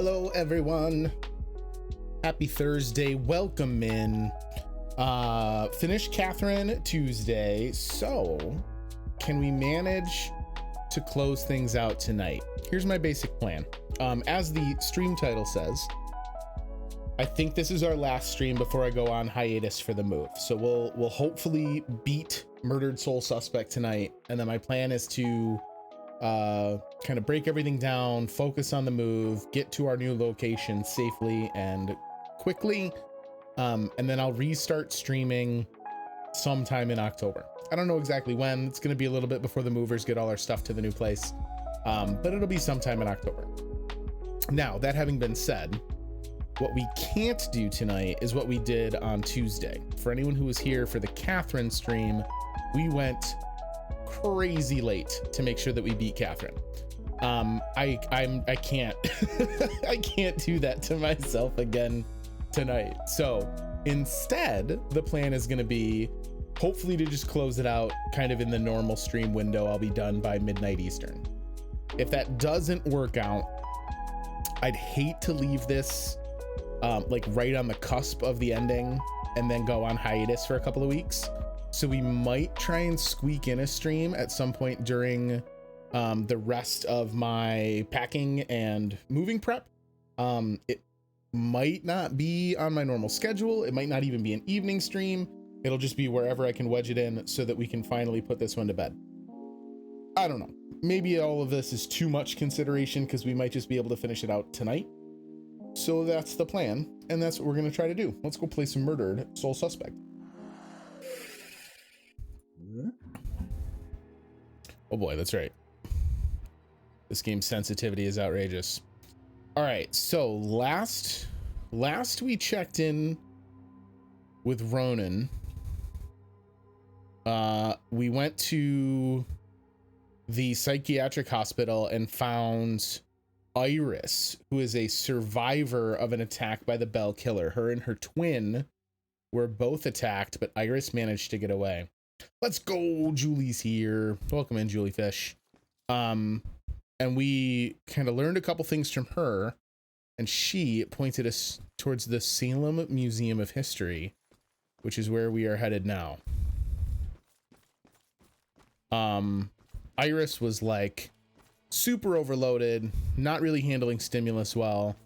Hello everyone, happy Thursday, welcome in. Finished Catherine Tuesday, so can we manage to close things out tonight? Here's my basic plan. As the stream title says, I think this is our last stream before I go on hiatus for the move, so we'll hopefully beat Murdered Soul Suspect tonight, and then my plan is to kind of break everything down, focus on the move, get to our new location safely and quickly, and then I'll restart streaming sometime in October. I don't know exactly when. It's going to be a little bit before the movers get all our stuff to the new place, but it'll be sometime in October. Now, that having been said, what we can't do tonight is what we did on Tuesday. For anyone who was here for the Catherine stream, we went crazy late to make sure that we beat Catherine. I can't I can't do that to myself again tonight. So instead, the plan is going to be hopefully to just close it out kind of in the normal stream window. I'll be done by midnight Eastern. If that doesn't work out, I'd hate to leave this like right on the cusp of the ending and then go on hiatus for a couple of weeks. So we might try and squeak in a stream at some point during the rest of my packing and moving prep. It might not be on my normal schedule. It might not even be an evening stream. It'll just be wherever I can wedge it in so that we can finally put this one to bed. I don't know. Maybe all of this is too much consideration because we might just be able to finish it out tonight. So that's the plan, and that's what we're going to try to do. Let's go play some Murdered Soul Suspect. Oh boy, that's right. This game's sensitivity is outrageous. All right, so last we checked in with Ronan, we went to the psychiatric hospital and found Iris, who is a survivor of an attack by the Bell Killer. Her and her twin were both attacked, but Iris managed to get away. Let's go. Julie's here. Welcome in, Julie Fish. And we kind of learned a couple things from her, and she pointed us towards the Salem Museum of History, which is where we are headed now. Iris was like super overloaded, not really handling stimulus well,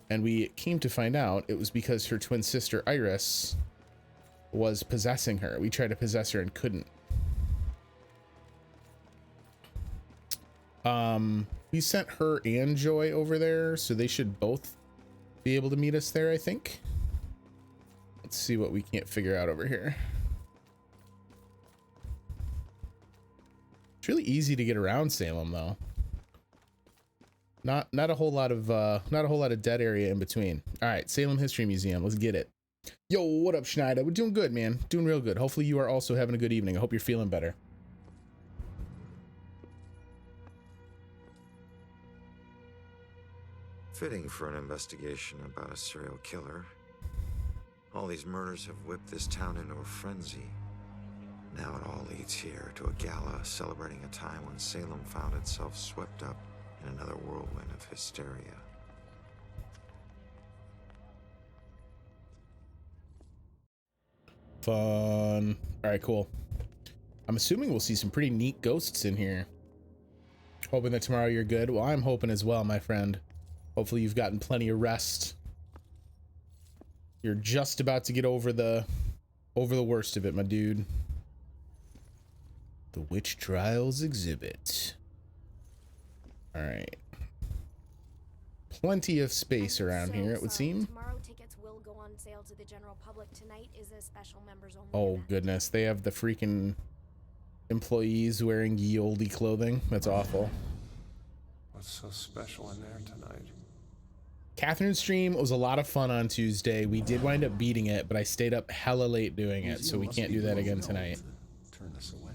and we came to find out it was because her twin sister Iris was possessing her. We tried to possess her and couldn't. We sent her and Joy over there, so they should both be able to meet us there, I think. Let's see what we can't figure out over here. It's really easy to get around Salem though. Not a whole lot of dead area in between. All right, Salem History Museum, let's get it. Yo, what up, Schneider? We're doing good, man. Doing real good. Hopefully you are also having a good evening. I hope you're feeling better. Fitting for an investigation about a serial killer. All these murders have whipped this town into a frenzy. Now it all leads here to a gala celebrating a time when Salem found itself swept up in another whirlwind of hysteria. Fun. All right, cool. I'm assuming we'll see some pretty neat ghosts in here. Hoping that tomorrow you're good. Well, I'm hoping as well, my friend. Hopefully you've gotten plenty of rest. You're just about to get over the worst of it, my dude. The Witch Trials exhibit. All right. Plenty of space around here, it would seem. Tomorrow tickets will go on sale to the general public. Tonight is a special members only Oh event. goodness, they have the freaking employees wearing ye olde clothing. That's awful. What's so special in there tonight? Catherine's stream was a lot of fun on Tuesday. We did wind up beating it, but I stayed up hella late doing it, so we can't do that again tonight. Turn this away.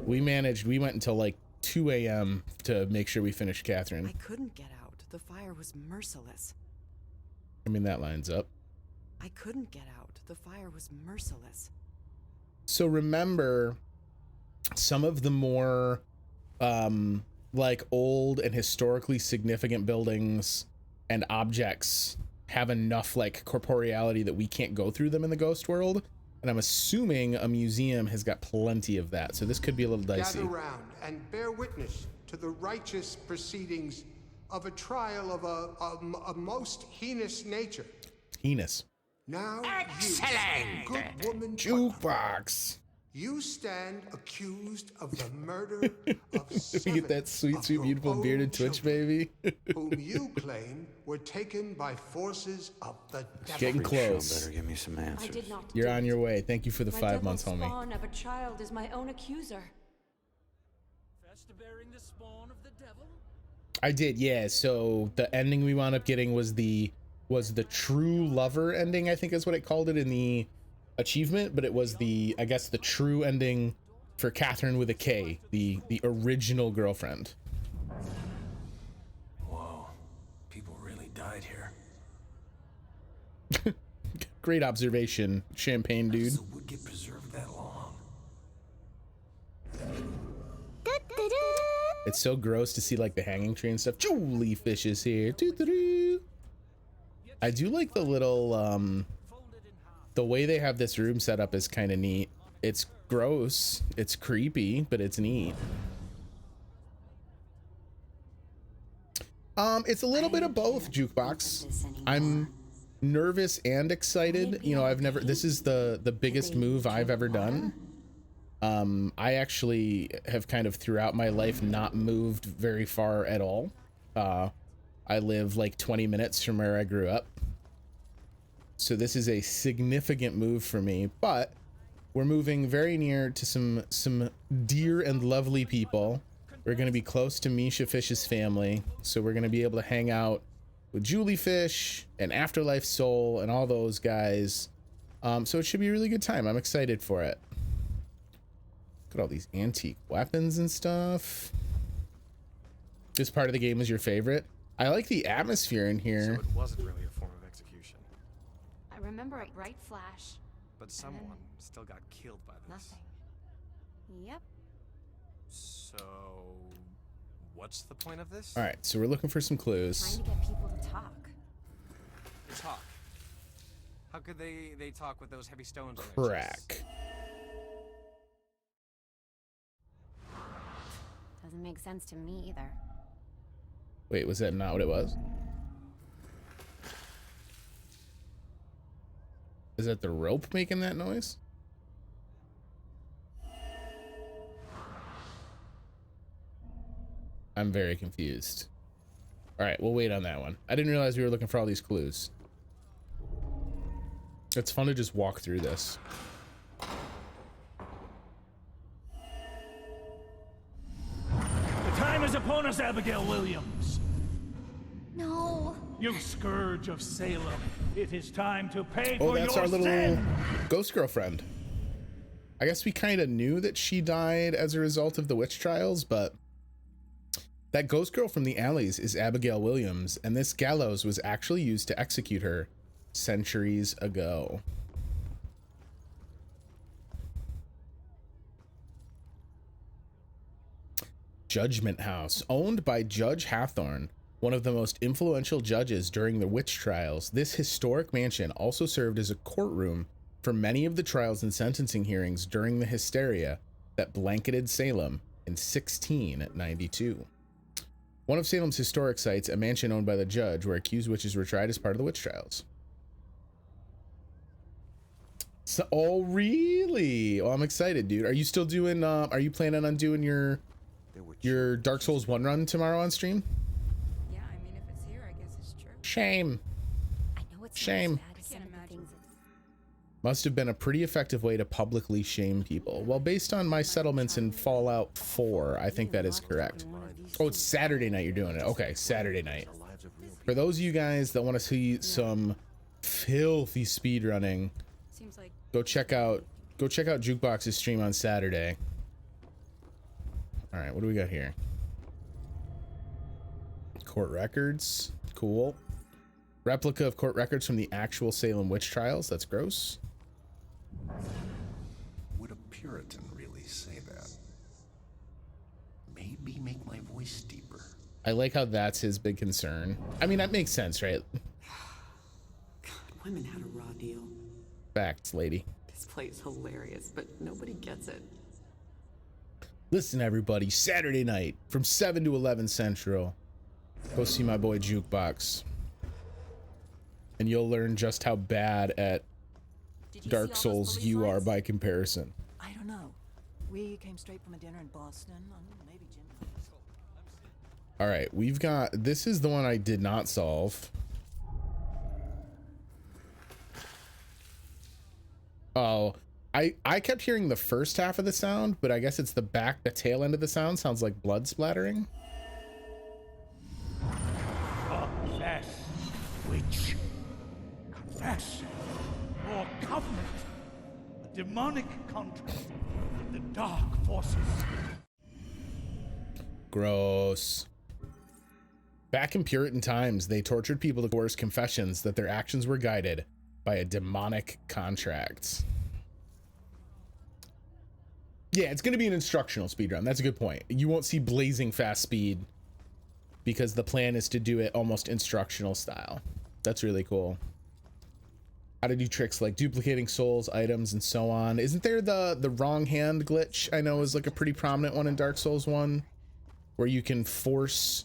We went until like 2 a.m. to make sure we finished Catherine. I couldn't get out. The fire was merciless. I mean, that lines up. I couldn't get out. The fire was merciless. So remember, some of the more like old and historically significant buildings and objects have enough like corporeality that we can't go through them in the ghost world. And I'm assuming a museum has got plenty of that. So this could be a little dicey. Gather round and bear witness to the righteous proceedings of a trial of a most heinous nature. Heinous. Now, Excellent! you, good woman, Jukebox. you stand accused of the murder of We seven get that sweet, of sweet, your beautiful own bearded Twitch children, baby. whom you claim were taken by forces of the devil. Getting close. Better give me some I answers. did not You're do on it. your way. Thank you for the My 5 devil months, homie. spawn of a child is my own accuser. Bearing the spawn of the devil? I did, yeah. So the ending we wound up getting was the true lover ending, I think is what it called it in the achievement, but it was the, I guess, the true ending for Catherine with a K, the original girlfriend. Whoa. People really died here. Great observation, champagne dude. Does the wood get preserved that long? It's so gross to see like the hanging tree and stuff. Julie Fish is here. Doo-doo-doo. I do like the little the way they have this room set up is kind of neat. It's gross, it's creepy, but it's neat. It's a little bit of both, Jukebox. I'm nervous and excited. You know, this is the biggest move I've ever done. I actually have kind of throughout my life not moved very far at all. I live like 20 minutes from where I grew up. So this is a significant move for me, but we're moving very near to some dear and lovely people. We're going to be close to Misha Fish's family. So we're going to be able to hang out with Julie Fish and Afterlife Soul and all those guys. So it should be a really good time. I'm excited for it. Look at all these antique weapons and stuff. This part of the game is your favorite? I like the atmosphere in here. So it wasn't really a form of execution. I remember a bright flash. But someone still got killed by this. Nothing. Yep. So, what's the point of this? All right, so we're looking for some Trying clues. to get people to talk. Talk. How could they talk with those heavy stones on their chests? Crack. Doesn't make sense to me either. Wait, was that not what it was? Is that the rope making that noise? I'm very confused. All right, we'll wait on that one. I didn't realize we were looking for all these clues. It's fun to just walk through this. The time is upon us, Abigail Williams. No. You scourge of Salem. It is time to pay Oh, for that's your our little sin. ghost girlfriend. I guess we kind of knew that she died as a result of the witch trials, but that ghost girl from the alleys is Abigail Williams, and this gallows was actually used to execute her centuries ago. Judgment House, owned by Judge Hathorne, one of the most influential judges during the witch trials. This historic mansion also served as a courtroom for many of the trials and sentencing hearings during the hysteria that blanketed Salem in 1692. One of Salem's historic sites, a mansion owned by the judge where accused witches were tried as part of the witch trials. So, oh, really? Oh, I'm excited, dude. Are you still doing, are you planning on doing your Dark Souls 1 run tomorrow on stream? Yeah, I mean, if it's here, I guess it's true. Shame. I know it's Shame. Not as bad as some of the things Must have been a pretty effective way to publicly shame people. Well, based on my settlements in Fallout 4, I think that is correct. Oh, it's Saturday night you're doing it. Okay, Saturday night. For those of you guys that want to see some filthy speedrunning, Seems like go check out Jukebox's stream on Saturday. All right, what do we got here? Court records. Cool. Replica of court records from the actual Salem witch trials. That's gross. Would a Puritan really say that? Maybe make my voice always deeper. I like how that's his big concern. I mean, that makes sense, right? God, women had a raw deal. Facts, lady. This play is hilarious, but nobody gets it. Listen, everybody, Saturday night from 7 to 11 Central. Go see my boy Jukebox. And you'll learn just how bad at Dark Souls you are by comparison. I don't know. We came straight from a dinner in Boston. Maybe Jim. All right, we've got, this is the one I did not solve. Oh, I kept hearing the first half of the sound, but I guess it's the tail end of the sound sounds like blood splattering. Confess, witch. Confess. Your covenant. A demonic contract with the dark forces. Gross. Back in Puritan times, they tortured people to coerce confessions that their actions were guided by a demonic contract. Yeah, it's going to be an instructional speedrun. That's a good point. You won't see blazing fast speed because the plan is to do it almost instructional style. That's really cool. How to do tricks like duplicating souls, items, and so on. Isn't there the wrong hand glitch? I know is like a pretty prominent one in Dark Souls 1, where you can force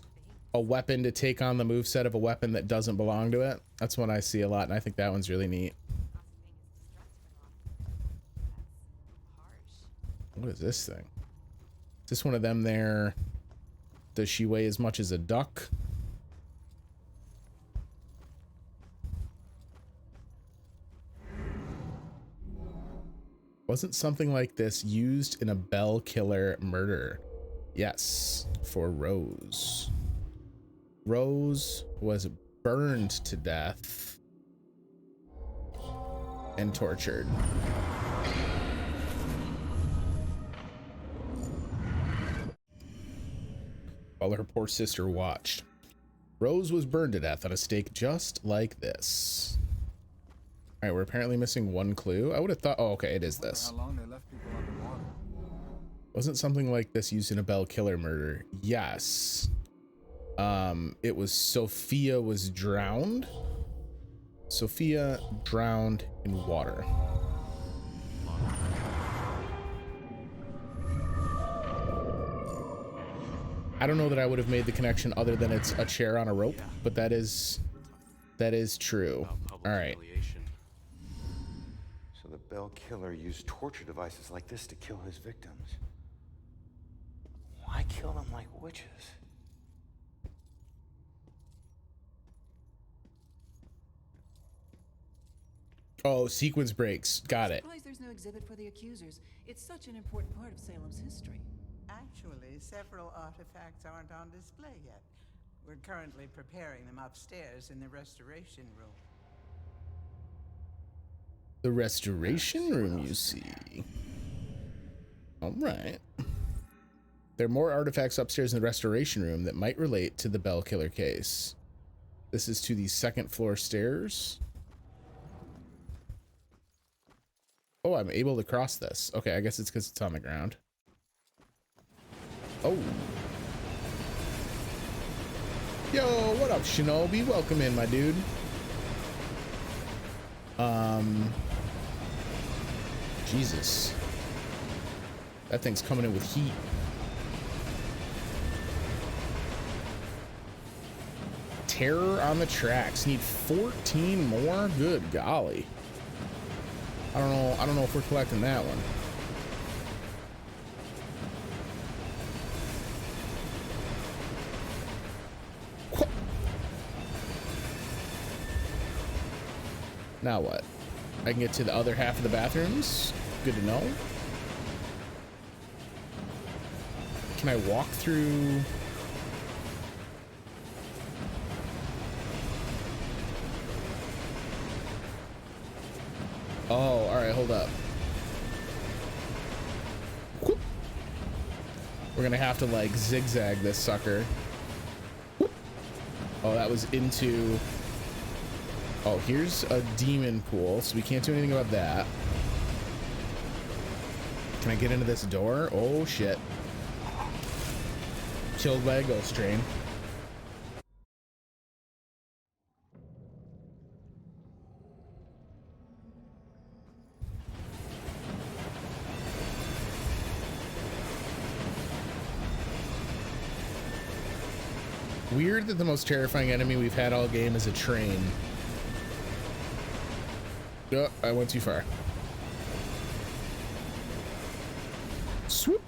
a weapon to take on the moveset of a weapon that doesn't belong to it. That's one I see a lot, and I think that one's really neat. What is this thing? Is this one of them there? Does she weigh as much as a duck? Wasn't something like this used in a Bell Killer murder? Yes, for Rose. Rose was burned to death and tortured. While her poor sister watched. Rose was burned to death on a stake just like this. All right, we're apparently missing one clue. I would have thought, oh, okay, it is this. How long they left people underwater? Wasn't something like this used in a Bell Killer murder? Yes. It was Sophia was drowned. Sophia drowned in water. I don't know that I would have made the connection other than it's a chair on a rope, but that is true. All right. So the Bell Killer used torture devices like this to kill his victims. Why kill them like witches? Oh, sequence breaks. Got it. Surprised there's no exhibit for the accusers. It's such an important part of Salem's history. Actually, several artifacts aren't on display yet. We're currently preparing them upstairs in the restoration room. The restoration room, you see. All right. There are more artifacts upstairs in the restoration room that might relate to the Bell Killer case. This is to the second floor stairs. Oh, I'm able to cross this. Okay, I guess it's because it's on the ground. Oh. Yo, what up, Shinobi? Welcome in, my dude. Jesus. That thing's coming in with heat. Terror on the tracks. Need 14 more? Good golly. I don't know if we're collecting that one. Now what? I can get to the other half of the bathrooms. Good to know. Can I walk through? Oh, all right, hold up. Whoop. We're gonna have to like zigzag this sucker. Whoop. Oh, that was into... Oh, here's a demon pool, so we can't do anything about that. Can I get into this door? Oh, shit. killed by a ghost train. Weird that the most terrifying enemy we've had all game is a train. Oh, I went too far. Swoop.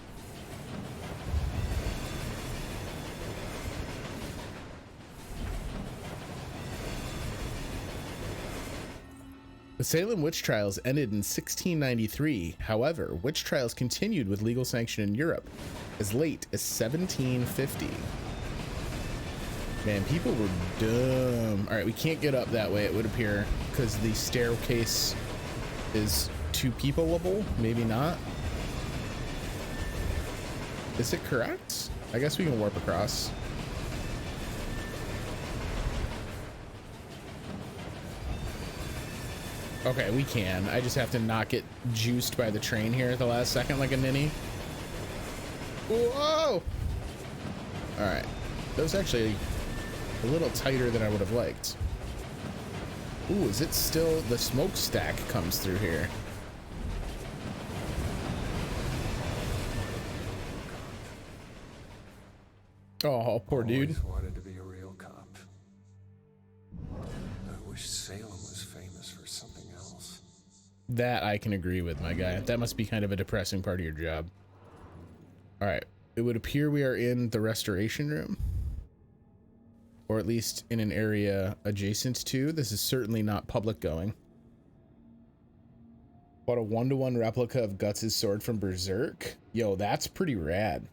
The Salem witch trials ended in 1693. However, witch trials continued with legal sanction in Europe as late as 1750. Man, people were dumb. All right, we can't get up that way, it would appear, because the staircase is too peopleable. Maybe not. Is it correct? I guess we can warp across. Okay, we can. I just have to not get juiced by the train here at the last second like a ninny. Whoa! All right. That was actually a little tighter than I would have liked. Ooh, is it still... The smokestack comes through here. Oh, poor dude. Always wanted to be a real cop. I wish Salem was famous for something else. That I can agree with, my guy. That must be kind of a depressing part of your job. All right. It would appear we are in the restoration room. Or at least in an area adjacent to. This is certainly not public going. What a 1-to-1 replica of Guts' sword from Berserk. Yo, that's pretty rad.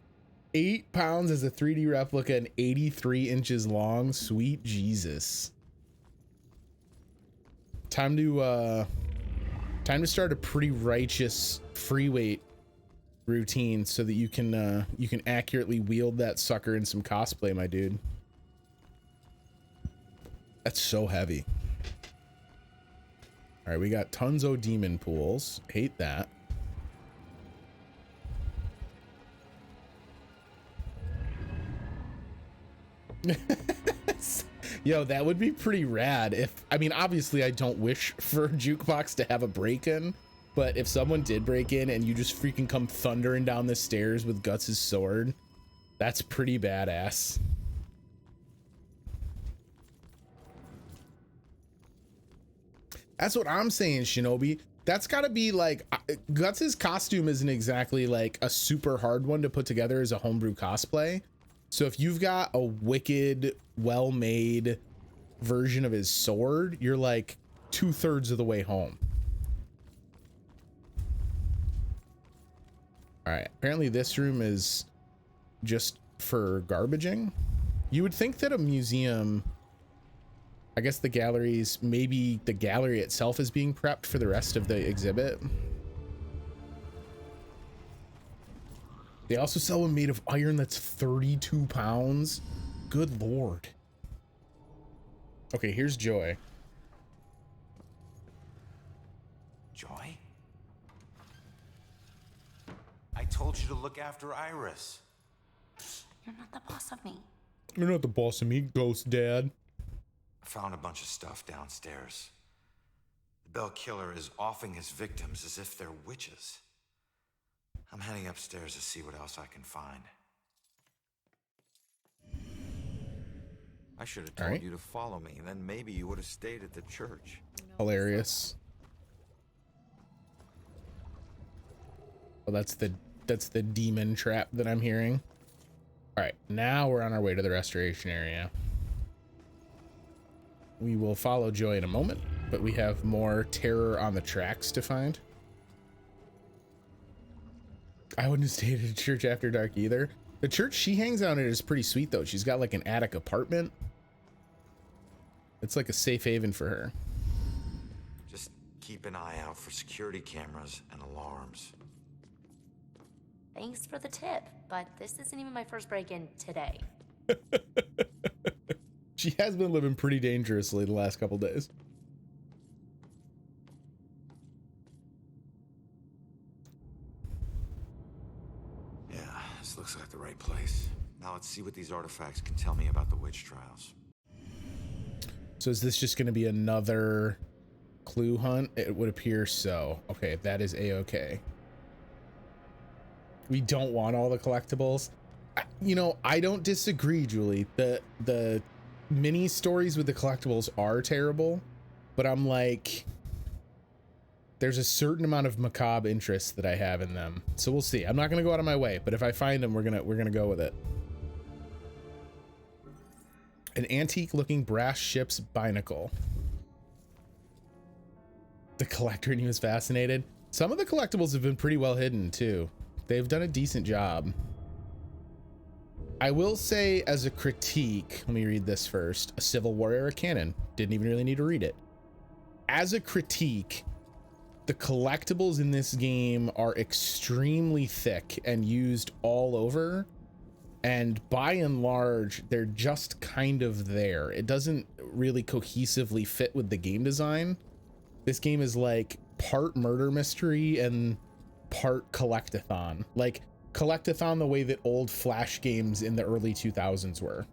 8 pounds as a 3D replica and 83 inches long. Sweet Jesus. Time to start a pretty righteous free weight routine so that you can accurately wield that sucker in some cosplay, my dude. That's so heavy. All right, we got tons of demon pools. Hate that. Yo, that would be pretty rad if, I mean, obviously I don't wish for Jukebox to have a break-in, but if someone did break in and you just freaking come thundering down the stairs with Guts' sword, that's pretty badass. That's what I'm saying, Shinobi. That's gotta be like, Guts' costume isn't exactly like a super hard one to put together as a homebrew cosplay. So if you've got a wicked, well-made version of his sword, you're like 2/3 of the way home. All right, apparently this room is just for garbaging. You would think that a museum, I guess the galleries, maybe the gallery itself is being prepped for the rest of the exhibit. They also sell one made of iron that's 32 pounds. Good Lord. Okay, here's Joy. Joy? I told you to look after Iris. You're not the boss of me. You're not the boss of me, Ghost Dad. I found a bunch of stuff downstairs. The Bell Killer is offing his victims as if they're witches. I'm heading upstairs to see what else I can find. I should have told you to follow me, and then maybe you would have stayed at the church. Hilarious. Well, that's the demon trap that I'm hearing. All right, now we're on our way to the restoration area. We will follow Joy in a moment, but we have more terror on the tracks to find. I wouldn't have stayed at a church after dark either. The church she hangs out in is pretty sweet though. She's got like an attic apartment. It's like a safe haven for her. Just keep an eye out for security cameras and alarms. Thanks for the tip, but this isn't even my first break-in today. She has been living pretty dangerously the last couple days. Yeah, this looks like the right place. Now let's see what these artifacts can tell me about the witch trials. So is this just going to be another clue hunt? It would appear so. Okay, that is a-okay. We don't want all the collectibles. You know, I don't disagree, Julie. The mini stories with the collectibles are terrible, but I'm like, there's a certain amount of macabre interest that I have in them. So we'll see. I'm not going to go out of my way, but if I find them, we're going to go with it. An antique looking brass ship's binacle. The collector in you is fascinated. Some of the collectibles have been pretty well hidden too. They've done a decent job. I will say, as a critique, let me read this first. A Civil War era cannon. Didn't even really need to read it. As a critique, the collectibles in this game are extremely thick and used all over. And by and large, they're just kind of there. It doesn't really cohesively fit with the game design. This game is like part murder mystery and part collectathon. Like collectathon the way that old Flash games in the early 2000s were.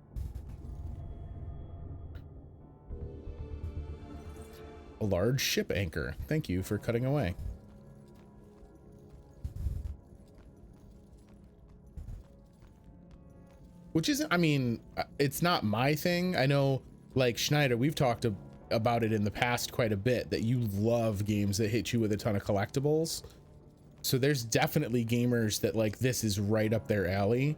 A large ship anchor. Thank you for cutting away. Which isn't, I mean, it's not my thing. I know, like Schneider, we've talked about it in the past quite a bit, that you love games that hit you with a ton of collectibles. So there's definitely gamers that like this is right up their alley.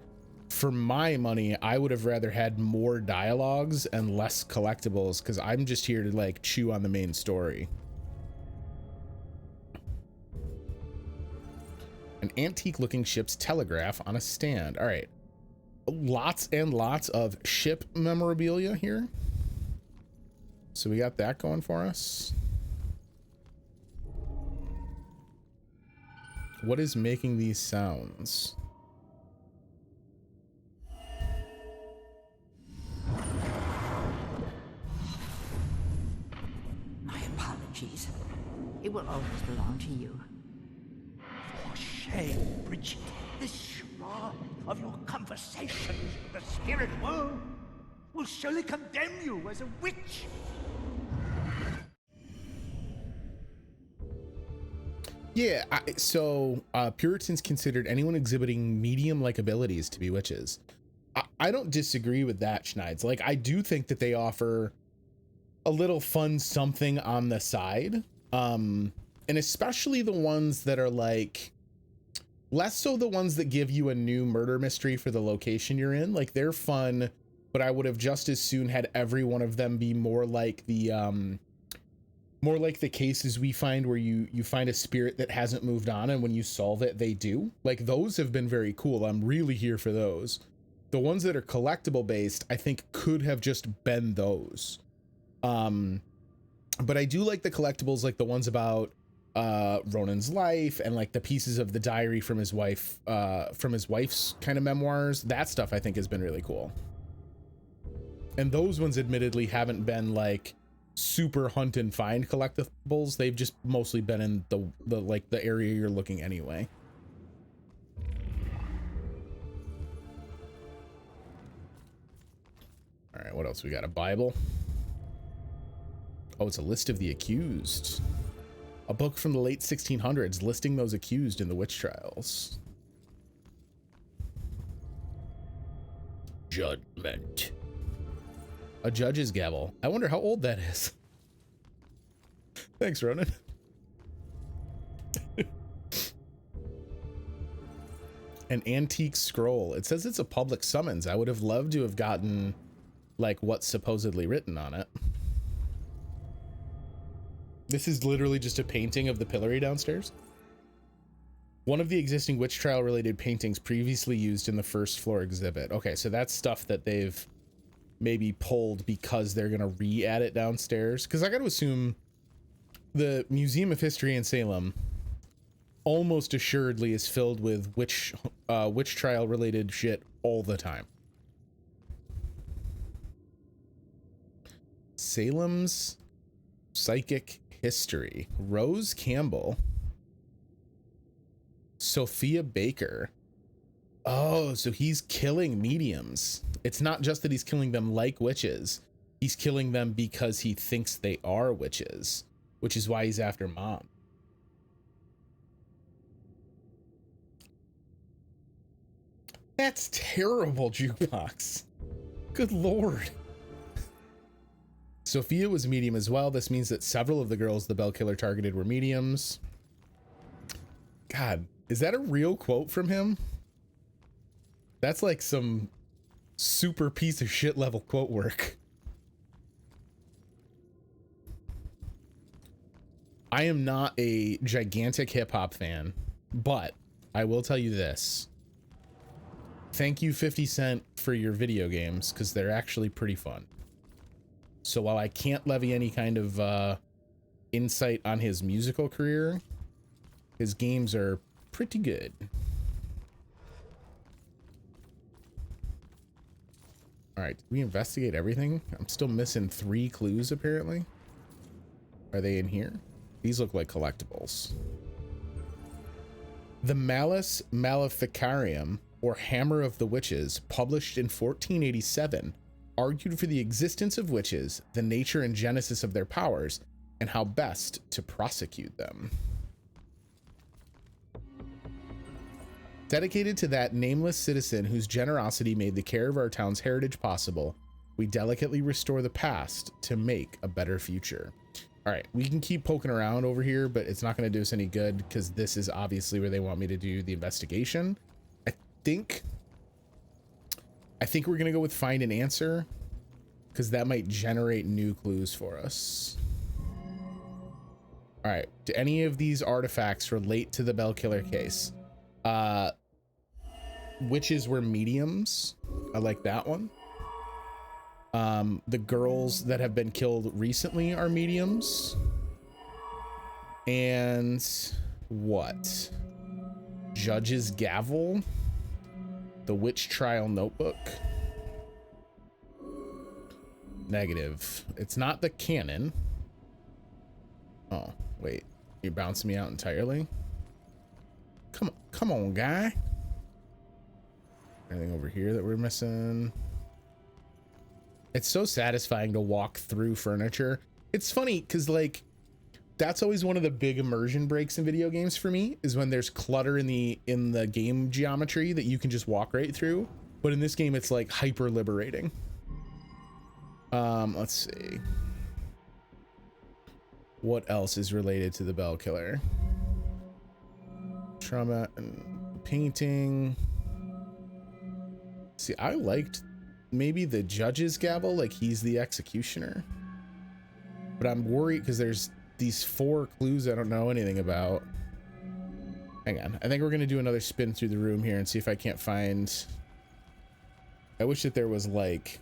For my money, I would have rather had more dialogues and less collectibles, because I'm just here to like chew on the main story. An antique looking ship's telegraph on a stand. All right. Lots and lots of ship memorabilia here. So we got that going for us. What is making these sounds? My apologies. It will always belong to you. For shame, Bridget. This schwa of your conversations with the spirit world will surely condemn you as a witch. Yeah, so Puritans considered anyone exhibiting medium-like abilities to be witches. I don't disagree with that, Schneids. Like, I do think that they offer a little fun something on the side. And especially the ones that are like, less so the ones that give you a new murder mystery for the location you're in. Like, they're fun, but I would have just as soon had every one of them be more like the cases we find where you find a spirit that hasn't moved on, and when you solve it, they do. Like, those have been very cool. I'm really here for those. The ones that are collectible based, I think could have just been those. But I do like the collectibles, like the ones about Ronan's life and like the pieces of the diary from his wife, from his wife's kind of memoirs. That stuff I think has been really cool. And those ones admittedly haven't been like super hunt and find collectibles. They've just mostly been in the like the area you're looking anyway. All right, what else we got? A Bible. Oh, it's a list of the accused. A book from the late 1600s listing those accused in the witch trials. Judgment. A judge's gavel. I wonder how old that is. Thanks, Ronan. An antique scroll. It says it's a public summons. I would have loved to have gotten like what's supposedly written on it. This is literally just a painting of the pillory downstairs. One of the existing witch trial related paintings previously used in the first floor exhibit. Okay, so that's stuff that they've maybe pulled because they're gonna re-add it downstairs. Because I gotta assume the Museum of History in Salem almost assuredly is filled with witch trial related shit all the time. Salem's psychic history. Rose Campbell. Sophia Baker. Oh, so he's killing mediums. It's not just that he's killing them like witches. He's killing them because he thinks they are witches, which is why he's after Mom. That's terrible, Jukebox. Good Lord. Sophia was medium as well. This means that several of the girls the Bell Killer targeted were mediums. God, is that a real quote from him? That's like some super piece of shit level quote work. I am not a gigantic hip hop fan, but I will tell you this. Thank you, 50 Cent, for your video games, because they're actually pretty fun. So while I can't levy any kind of insight on his musical career, his games are pretty good. All right, did we investigate everything? I'm still missing 3 clues, apparently. Are they in here? These look like collectibles. The Malus Maleficarium, or Hammer of the Witches, published in 1487, argued for the existence of witches, the nature and genesis of their powers, and how best to prosecute them. Dedicated to that nameless citizen whose generosity made the care of our town's heritage possible, we delicately restore the past to make a better future. All right, we can keep poking around over here, but it's not going to do us any good because this is obviously where they want me to do the investigation. I think we're going to go with find an answer because that might generate new clues for us. All right, do any of these artifacts relate to the Bell Killer case? Witches were mediums. I like that one. The girls that have been killed recently are mediums. And what? Judge's gavel? The witch trial notebook? Negative. It's not the canon. Oh, wait. You're bouncing me out entirely? Come on, guy. Anything over here that we're missing? It's so satisfying to walk through furniture. It's funny because, like, that's always one of the big immersion breaks in video games for me, is when there's clutter in the game geometry that you can just walk right through. But in this game, it's like hyper liberating. Let's see. What else is related to the Bell Killer? Trauma and painting. See, I liked maybe the judge's gavel, like he's the executioner. But I'm worried because there's these 4 clues I don't know anything about. Hang on. I think we're going to do another spin through the room here and see if I can't find... I wish that there was like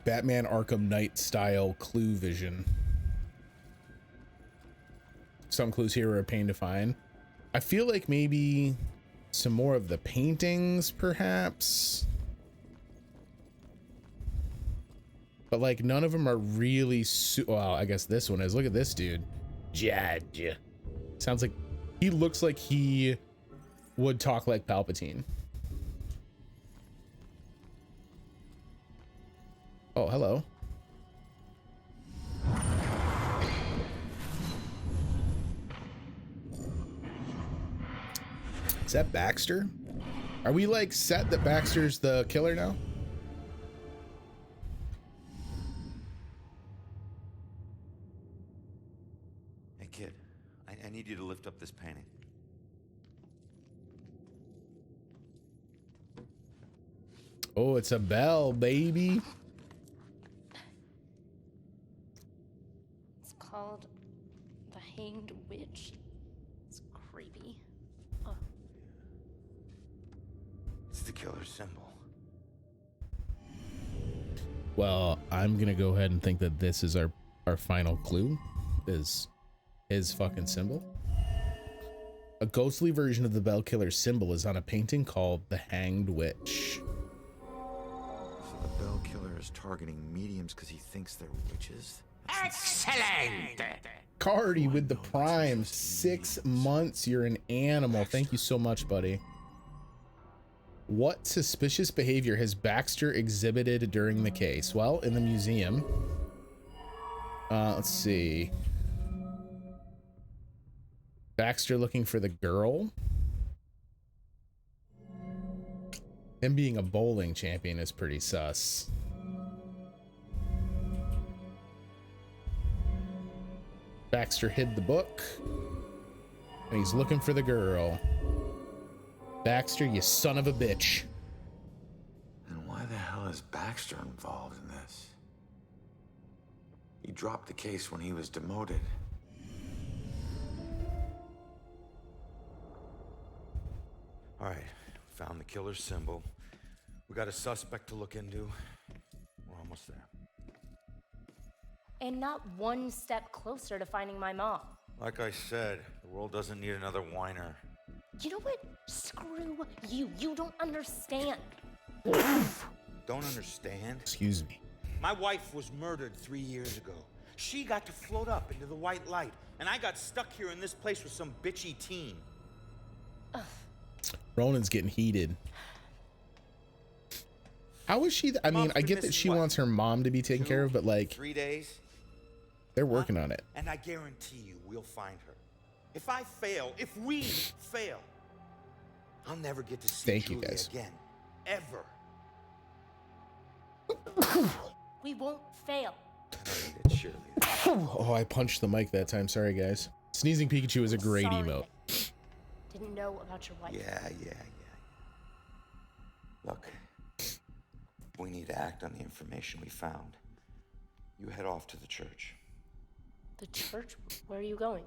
Batman Arkham Knight style clue vision. Some clues here are a pain to find. I feel like maybe some more of the paintings, perhaps. But like none of them are really well, I guess this one is. Look at this dude. Judge. Sounds like he looks like he would talk like Palpatine. Oh, hello. Is that Baxter? Are we like set that Baxter's the killer now? Hey kid, I need you to lift up this painting. Oh, it's a bell, baby. It's called The Hanged Witch. It's creepy. Oh. It's the killer's symbol. Well, I'm gonna go ahead and think that this is our final clue, is his fucking symbol. A ghostly version of the Bell Killer's symbol is on a painting called The Hanged Witch. So the Bell Killer is targeting mediums because he thinks they're witches? That's Excellent! Cardi with the prime, 6 months. You're an animal. Thank you so much, buddy. What suspicious behavior has Baxter exhibited during the case? Well, in the museum. Let's see. Baxter looking for the girl. Him being a bowling champion is pretty sus. Baxter hid the book. And he's looking for the girl. Baxter, you son of a bitch. And why the hell is Baxter involved in this? He dropped the case when he was demoted. All right, found the killer's symbol. We got a suspect to look into. We're almost there. And not one step closer to finding my mom. Like I said, the world doesn't need another whiner. You know what? Screw you. You don't understand. Don't understand? Excuse me. My wife was murdered 3 years ago. She got to float up into the white light, and I got stuck here in this place with some bitchy teen. Ronan's getting heated. How is she? I mean, I get that she wants her mom to be taken care of, but like 3 days? They're working on it. And I guarantee you we'll find her. If I fail, if we fail, I'll never get to see Julie again. Ever. We won't fail. Oh, I punched the mic that time. Sorry, guys. Sneezing Pikachu is a great emote. Didn't know about your wife. Yeah. Look, we need to act on the information we found. You head off to the church. The church? Where are you going?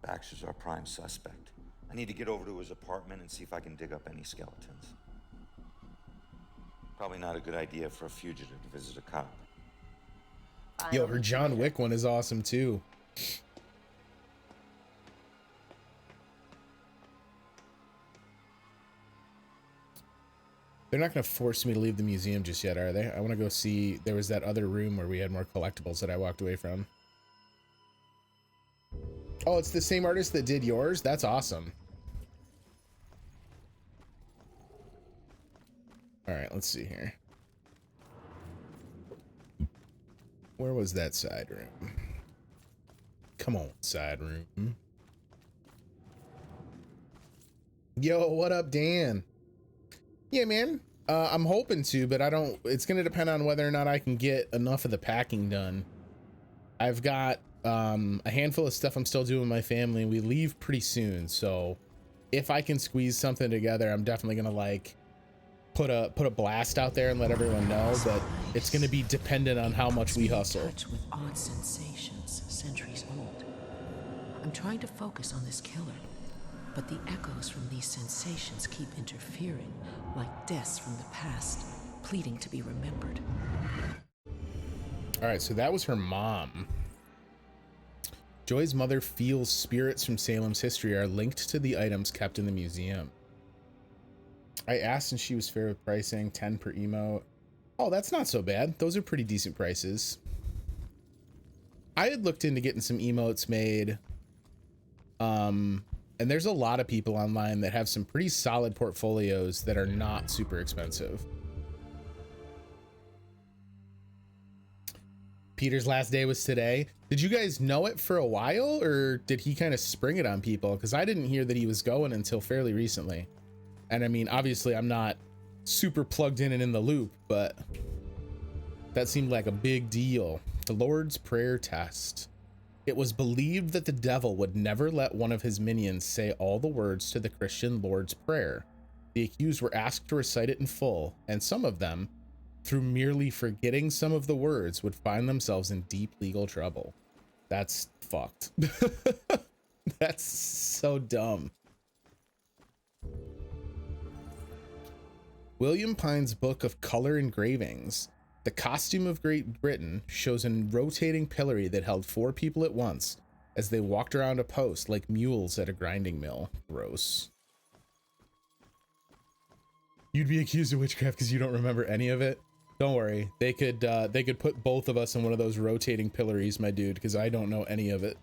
Baxter's our prime suspect. I need to get over to his apartment and see if I can dig up any skeletons. Probably not a good idea for a fugitive to visit a cop. Yo, her John Wick one is awesome too. They're not going to force me to leave the museum just yet, are they? I want to go see. There was that other room where we had more collectibles that I walked away from. Oh, it's the same artist that did yours? That's awesome. All right, let's see here. Where was that side room? Come on, side room. Yo, what up, Dan? Yeah, man. I'm hoping to, but I don't. It's going to depend on whether or not I can get enough of the packing done. I've got a handful of stuff I'm still doing with my family. We leave pretty soon, so if I can squeeze something together, I'm definitely going to like put a blast out there and let everyone know, but it's going to be dependent on how much we hustle. Touch with odd sensations, centuries old. I'm trying to focus on this killer, but the echoes from these sensations keep interfering, like deaths from the past, pleading to be remembered. All right, so that was her mom. Joy's mother feels spirits from Salem's history are linked to the items kept in the museum. I asked and she was fair with pricing, 10 per emote. Oh, that's not so bad. Those are pretty decent prices. I had looked into getting some emotes made. And there's a lot of people online that have some pretty solid portfolios that are not super expensive. Peter's last day was today. Did you guys know it for a while, or did he kind of spring it on people? Because I didn't hear that he was going until fairly recently. And I mean, obviously I'm not super plugged in and in the loop, but that seemed like a big deal. The Lord's Prayer test. It was believed that the devil would never let one of his minions say all the words to the Christian Lord's Prayer. The accused were asked to recite it in full, and some of them, through merely forgetting some of the words, would find themselves in deep legal trouble. That's fucked. That's so dumb. William Pine's book of color engravings. The costume of Great Britain shows a rotating pillory that held 4 people at once as they walked around a post like mules at a grinding mill. Gross. You'd be accused of witchcraft because you don't remember any of it. Don't worry. They could put both of us in one of those rotating pillories, my dude, because I don't know any of it.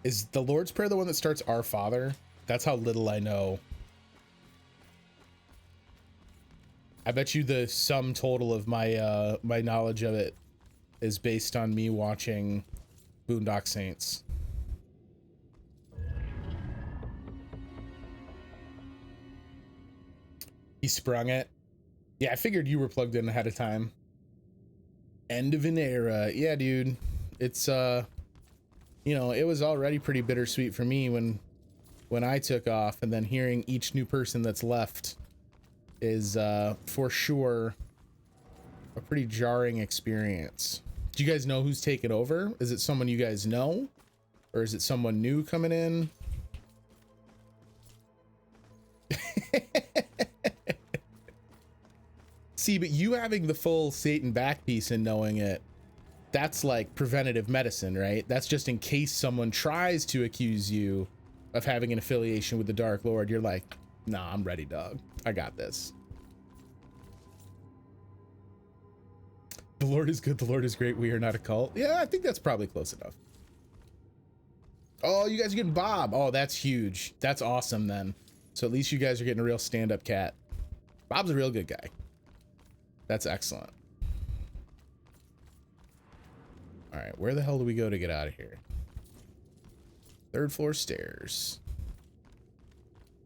Is the Lord's Prayer the one that starts Our Father? That's how little I know. I bet you the sum total of my my knowledge of it is based on me watching Boondock Saints. He sprung it. Yeah, I figured you were plugged in ahead of time. End of an era. Yeah, dude. It's you know, it was already pretty bittersweet for me when I took off, and then hearing each new person that's left is for sure a pretty jarring experience. Do you guys know who's taken over? Is it someone you guys know, or is it someone new coming in? See, but you having the full Satan back piece and knowing it, that's like preventative medicine, right? That's just in case someone tries to accuse you of having an affiliation with the Dark Lord. You're like, nah, I'm ready, dog. I got this. The Lord is good. The Lord is great. We are not a cult. Yeah, I think that's probably close enough. Oh, you guys are getting Bob. Oh, that's huge. That's awesome then. So at least you guys are getting a real stand-up cat. Bob's a real good guy. That's excellent. All right, where the hell do we go to get out of here? 3rd floor stairs.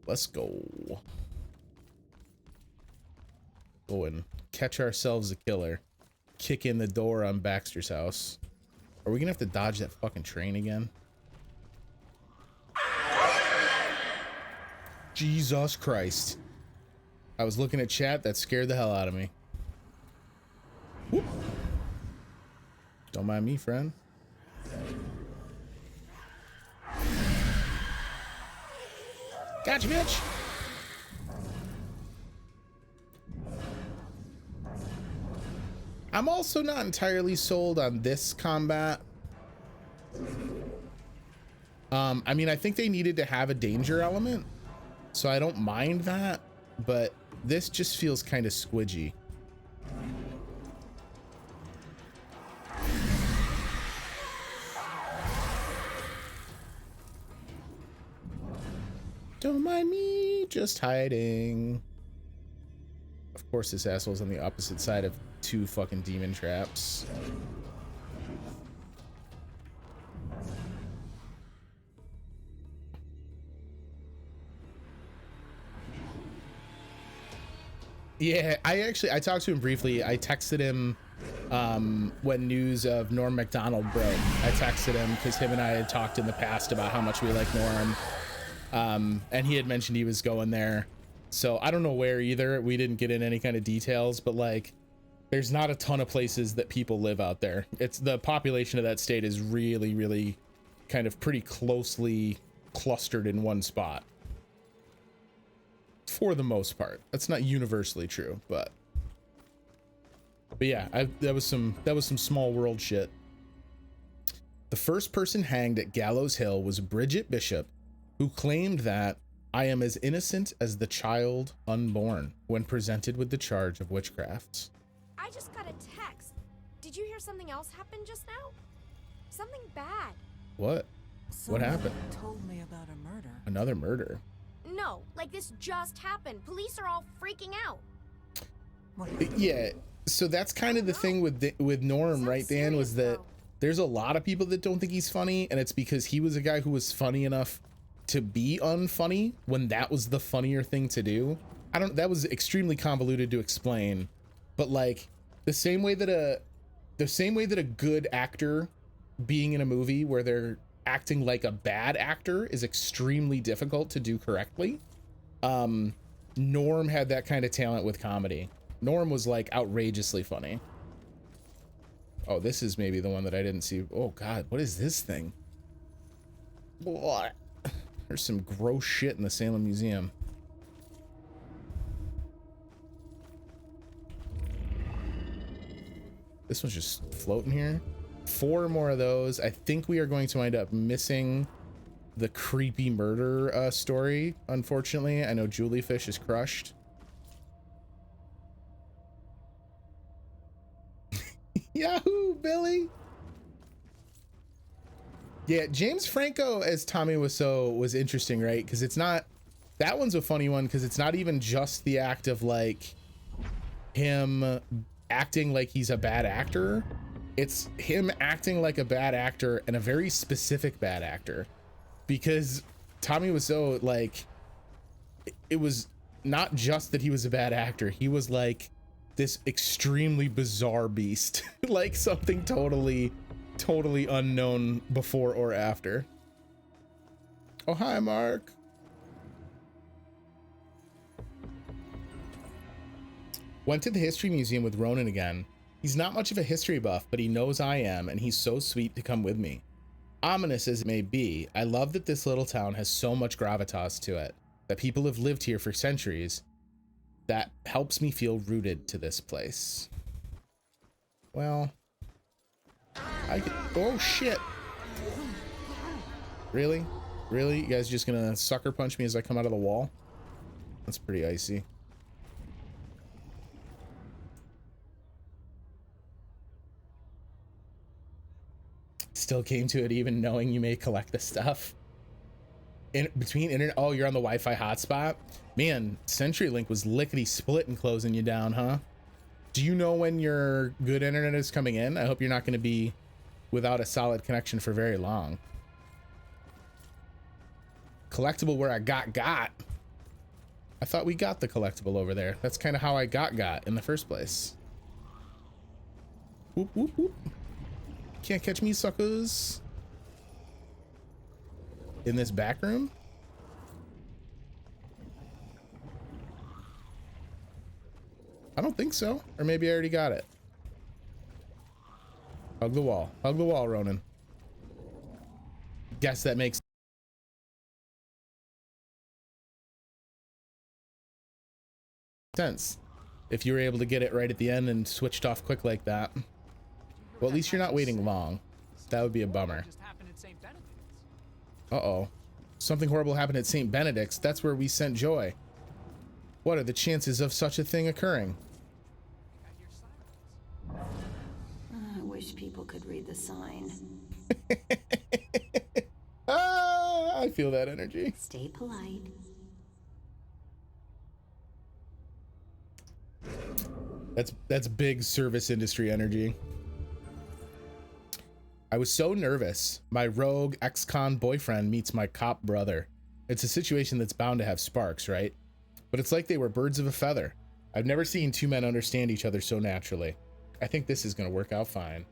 Let's go. Go and catch ourselves a killer. Kick in the door on Baxter's house. Are we gonna have to dodge that fucking train again? Jesus Christ. I was looking at chat, that scared the hell out of me. Whoop. Don't mind me, friend. Gotcha, bitch. I'm also not entirely sold on this combat. I mean, I think they needed to have a danger element, so I don't mind that, but this just feels kind of squidgy. Don't mind me, just hiding. Of course, this asshole's on the opposite side of 2 fucking demon traps. Yeah, I talked to him briefly. I texted him when news of Norm Macdonald broke. I texted him because him and I had talked in the past about how much we like Norm. And he had mentioned he was going there. So I don't know where either. We didn't get in any kind of details, but like there's not a ton of places that people live out there. It's the population of that state is really, really kind of pretty closely clustered in one spot. For the most part. That's not universally true, but yeah, that was some small world shit. The first person hanged at Gallows Hill was Bridget Bishop, who claimed that I am as innocent as the child unborn when presented with the charge of witchcraft. I just got a text. Did you hear something else happen just now? Something bad. What? What happened? Told me about a murder. Another murder? No, like this just happened. Police are all freaking out. Yeah, so that's kind of the thing with Norm, right, Dan, was that there's a lot of people that don't think he's funny, and it's because he was a guy who was funny enough to be unfunny when that was the funnier thing to do. That was extremely convoluted to explain, but like the same way that a good actor being in a movie where they're acting like a bad actor is extremely difficult to do correctly. Norm had that kind of talent with comedy. Norm was like outrageously funny. Oh, this is maybe the one that I didn't see. Oh God, what is this thing? What? There's some gross shit in the Salem Museum. This one's just floating here. 4 more of those. I think we are going to wind up missing the creepy murder story, unfortunately. I know Juliefish is crushed. Yahoo, Billy! Yeah, James Franco as Tommy Wiseau was interesting, right? Because it's not... That one's a funny one because it's not even just the act of, like, him acting like he's a bad actor. It's him acting like a bad actor and a very specific bad actor. Because Tommy Wiseau, like, it was not just that he was a bad actor. He was, like, this extremely bizarre beast. Like, something totally unknown before or after. Oh, hi, Mark. Went to the history museum with Ronan again. He's not much of a history buff, but he knows I am, and he's so sweet to come with me. Ominous as it may be, I love that this little town has so much gravitas to it, that people have lived here for centuries. That helps me feel rooted to this place. Well, oh shit. Really? Really? You guys just gonna sucker punch me as I come out of the wall? That's pretty icy. Still came to it even knowing you may collect the stuff. In between internet, oh, you're on the Wi-Fi hotspot? Man, CenturyLink was lickety split and closing you down, huh? Do you know when your good internet is coming in? I hope you're not going to be without a solid connection for very long. Collectible where I got. I thought we got the collectible over there. That's kind of how I got in the first place. Whoop, whoop, whoop. Can't catch me, suckers. In this back room? I don't think so. Or maybe I already got it. Hug the wall. Hug the wall, Ronan. Guess that makes sense. If you were able to get it right at the end and switched off quick like that. Well, at least you're not waiting long. That would be a bummer. Uh-oh. Something horrible happened at St. Benedict's. That's where we sent Joy. What are the chances of such a thing occurring? I wish people could read the sign. Ah, I feel that energy. Stay polite. That's big service industry energy. I was so nervous. My rogue ex-con boyfriend meets my cop brother. It's a situation that's bound to have sparks, right? But it's like they were birds of a feather. I've never seen two men understand each other so naturally. I think this is going to work out fine.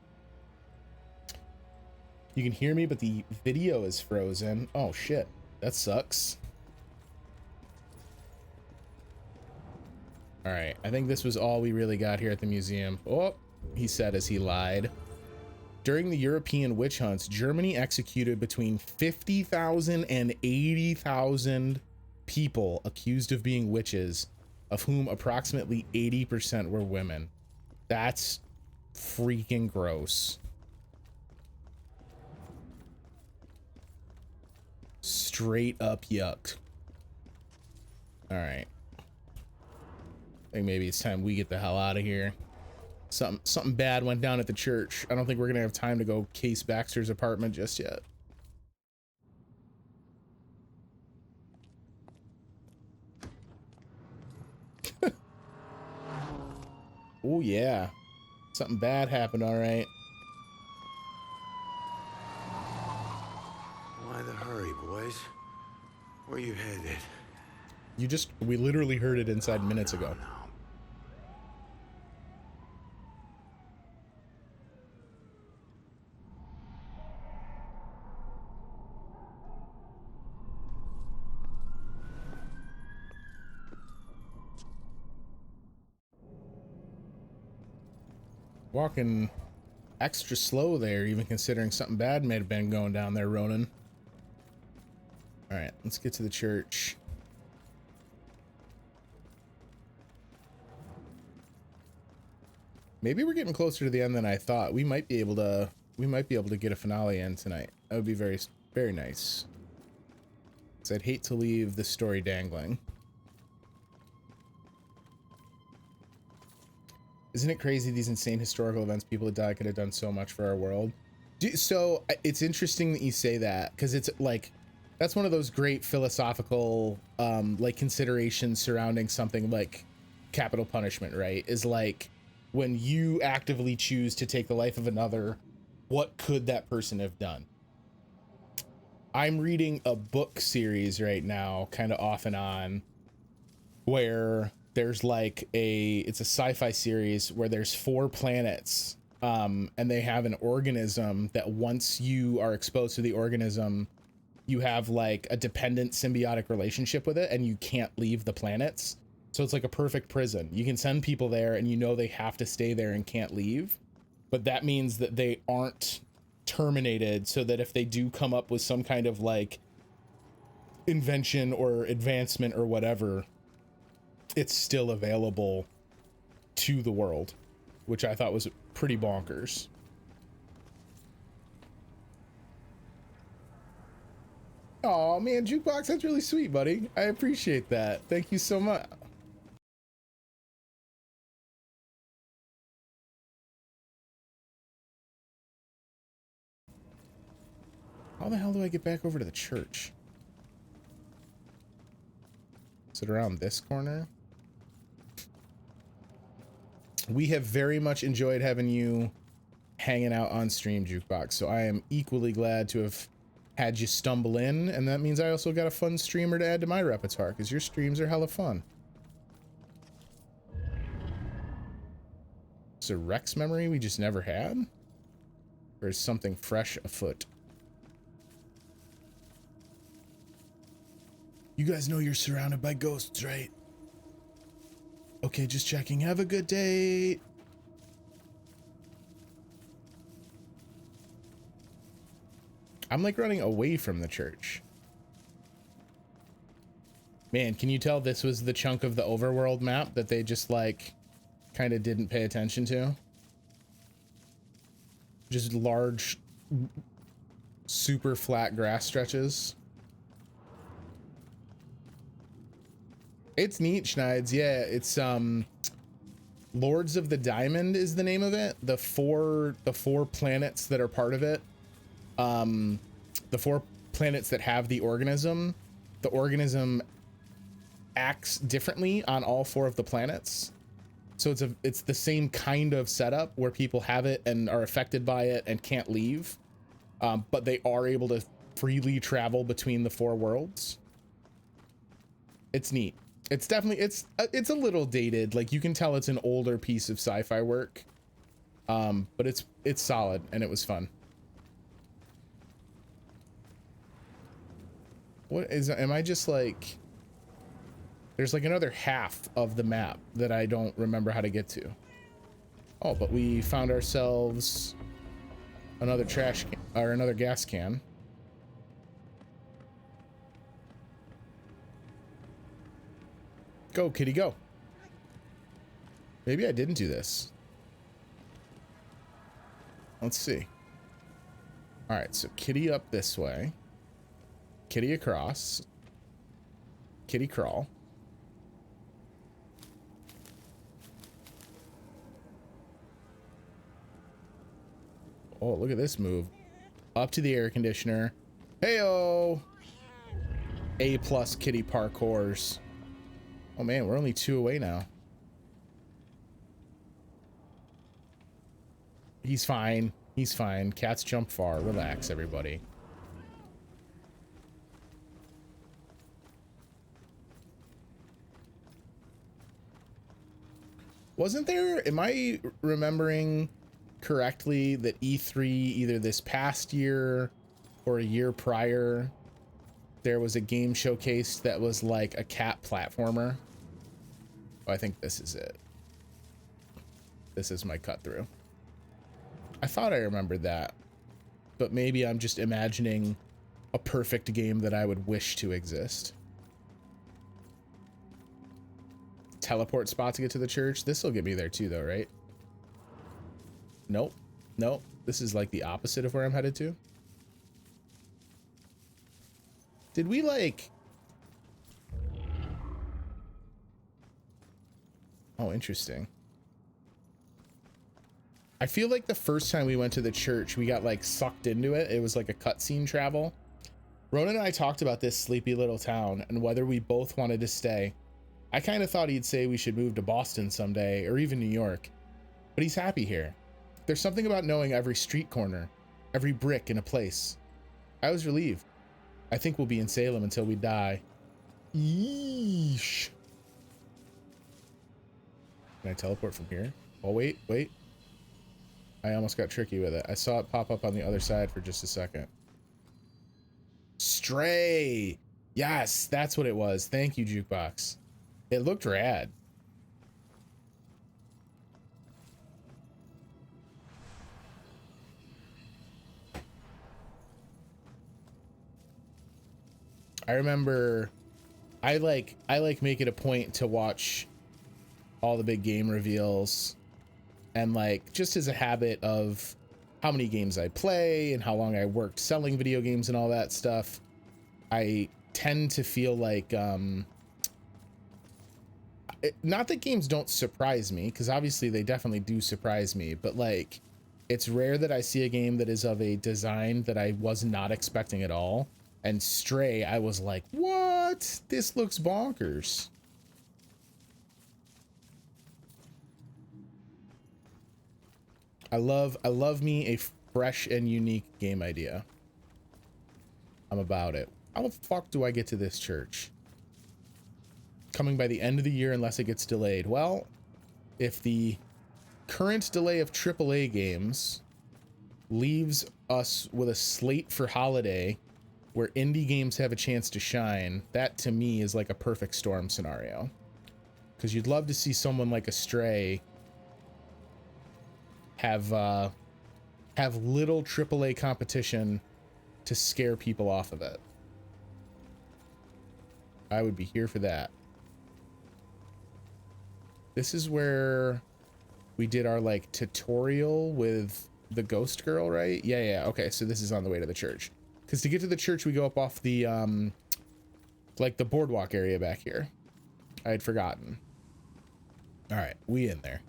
You can hear me, but the video is frozen. Oh, shit. That sucks. All right. I think this was all we really got here at the museum. Oh, he said as he lied. During the European witch hunts, Germany executed between 50,000 and 80,000 people accused of being witches, of whom approximately 80% were women. That's freaking gross. Straight up yuck. All right. I think maybe it's time we get the hell out of here. Something bad went down at the church. I don't think we're gonna have time to go case Baxter's apartment just yet. Oh yeah, something bad happened. All right. Why the hurry, boys? Where you headed? We literally heard it inside minutes ago. No. Walking extra slow there, even considering something bad may have been going down there, Ronan. All right, let's get to the church. Maybe we're getting closer to the end than I thought. We might be able to get a finale in tonight. That would be very, very nice. I'd hate to leave the story dangling. Isn't it crazy these insane historical events people that died could have done so much for our world? So it's interesting that you say that, because it's like, that's one of those great philosophical like considerations surrounding something like capital punishment, right? Is like, when you actively choose to take the life of another, what could that person have done? I'm reading a book series right now, kind of off and on, where there's like it's a sci-fi series where there's 4 planets, and they have an organism that once you are exposed to the organism, you have like a dependent symbiotic relationship with it and you can't leave the planets. So it's like a perfect prison. You can send people there and you know they have to stay there and can't leave, but that means that they aren't terminated, so that if they do come up with some kind of like invention or advancement or whatever, it's still available to the world, which I thought was pretty bonkers. Oh man, Jukebox, that's really sweet, buddy. I appreciate that. Thank you so much. How the hell do I get back over to the church? Is it around this corner? We have very much enjoyed having you hanging out on stream, Jukebox, so I am equally glad to have had you stumble in, and that means I also got a fun streamer to add to my repertoire, because your streams are hella fun. Is it a Rex memory we just never had? Or is something fresh afoot? You guys know you're surrounded by ghosts, right? Okay, just checking. Have a good day. I'm like running away from the church. Man, can you tell this was the chunk of the overworld map that they just like kind of didn't pay attention to? Just large, super flat grass stretches. It's neat, Schneids. Yeah, it's Lords of the Diamond is the name of it. The four planets that are part of it. The 4 planets that have the organism acts differently on all 4 of the planets. So it's the same kind of setup where people have it and are affected by it and can't leave, but they are able to freely travel between the 4 worlds. It's neat. It's definitely, it's a little dated. Like, you can tell it's an older piece of sci-fi work, but it's solid and it was fun. What is, am I just like, there's like another half of the map that I don't remember how to get to. Oh, but we found ourselves another trash can, or another gas can. Go, kitty, go. Maybe I didn't do this. Let's see. All right, so kitty up this way. Kitty across. Kitty crawl. Oh, look at this move. Up to the air conditioner. Heyo! A+ kitty parkours. Oh man, we're only 2 away now. He's fine. He's fine. Cats jump far. Relax, everybody. Wasn't there, am I remembering correctly that E3 either this past year or a year prior, there was a game showcased that was like a cat platformer? Oh, I think this is it. This is my cut through. I thought I remembered that, but maybe I'm just imagining a perfect game that I would wish to exist. Teleport spot to get to the church. This will get me there too, though, right? Nope. Nope. This is like the opposite of where I'm headed to. Did we like Oh, interesting. I feel like the first time we went to the church, we got like sucked into it. It was like a cutscene travel. Ronan and I talked about this sleepy little town and whether we both wanted to stay. I kind of thought he'd say we should move to Boston someday or even New York, but he's happy here. There's something about knowing every street corner, every brick in a place. I was relieved. I think we'll be in Salem until we die. Yeesh. Can I teleport from here? Oh, wait. I almost got tricky with it. I saw it pop up on the other side for just a second. Stray. Yes, that's what it was. Thank you, Jukebox. It looked rad. I remember I like make it a point to watch all the big game reveals, and like just as a habit of how many games I play and how long I worked selling video games and all that stuff, I tend to feel like not that games don't surprise me, because obviously they definitely do surprise me, but like it's rare that I see a game that is of a design that I was not expecting at all. And Stray, I was like, what? This looks bonkers. I love me a fresh and unique game idea. I'm about it. How the fuck do I get to this church? Coming by the end of the year unless it gets delayed. Well, if the current delay of AAA games leaves us with a slate for holiday where indie games have a chance to shine, that to me is like a perfect storm scenario. Because you'd love to see someone like a Stray have little AAA competition to scare people off of it. I would be here for that. This is where we did our like tutorial with the ghost girl, right? Yeah. Okay, so this is on the way to the church. Because to get to the church, we go up off the, like the boardwalk area back here. I had forgotten. All right, we in there.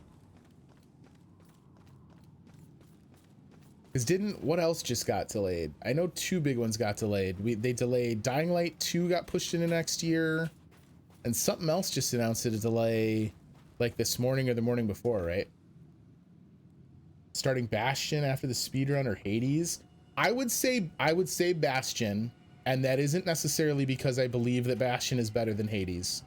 Because what else just got delayed? I know two big ones got delayed. They delayed Dying Light 2 got pushed into next year. And something else just announced a delay like this morning or the morning before, right? Starting Bastion after the speedrun or Hades. I would say Bastion, and that isn't necessarily because I believe that Bastion is better than Hades.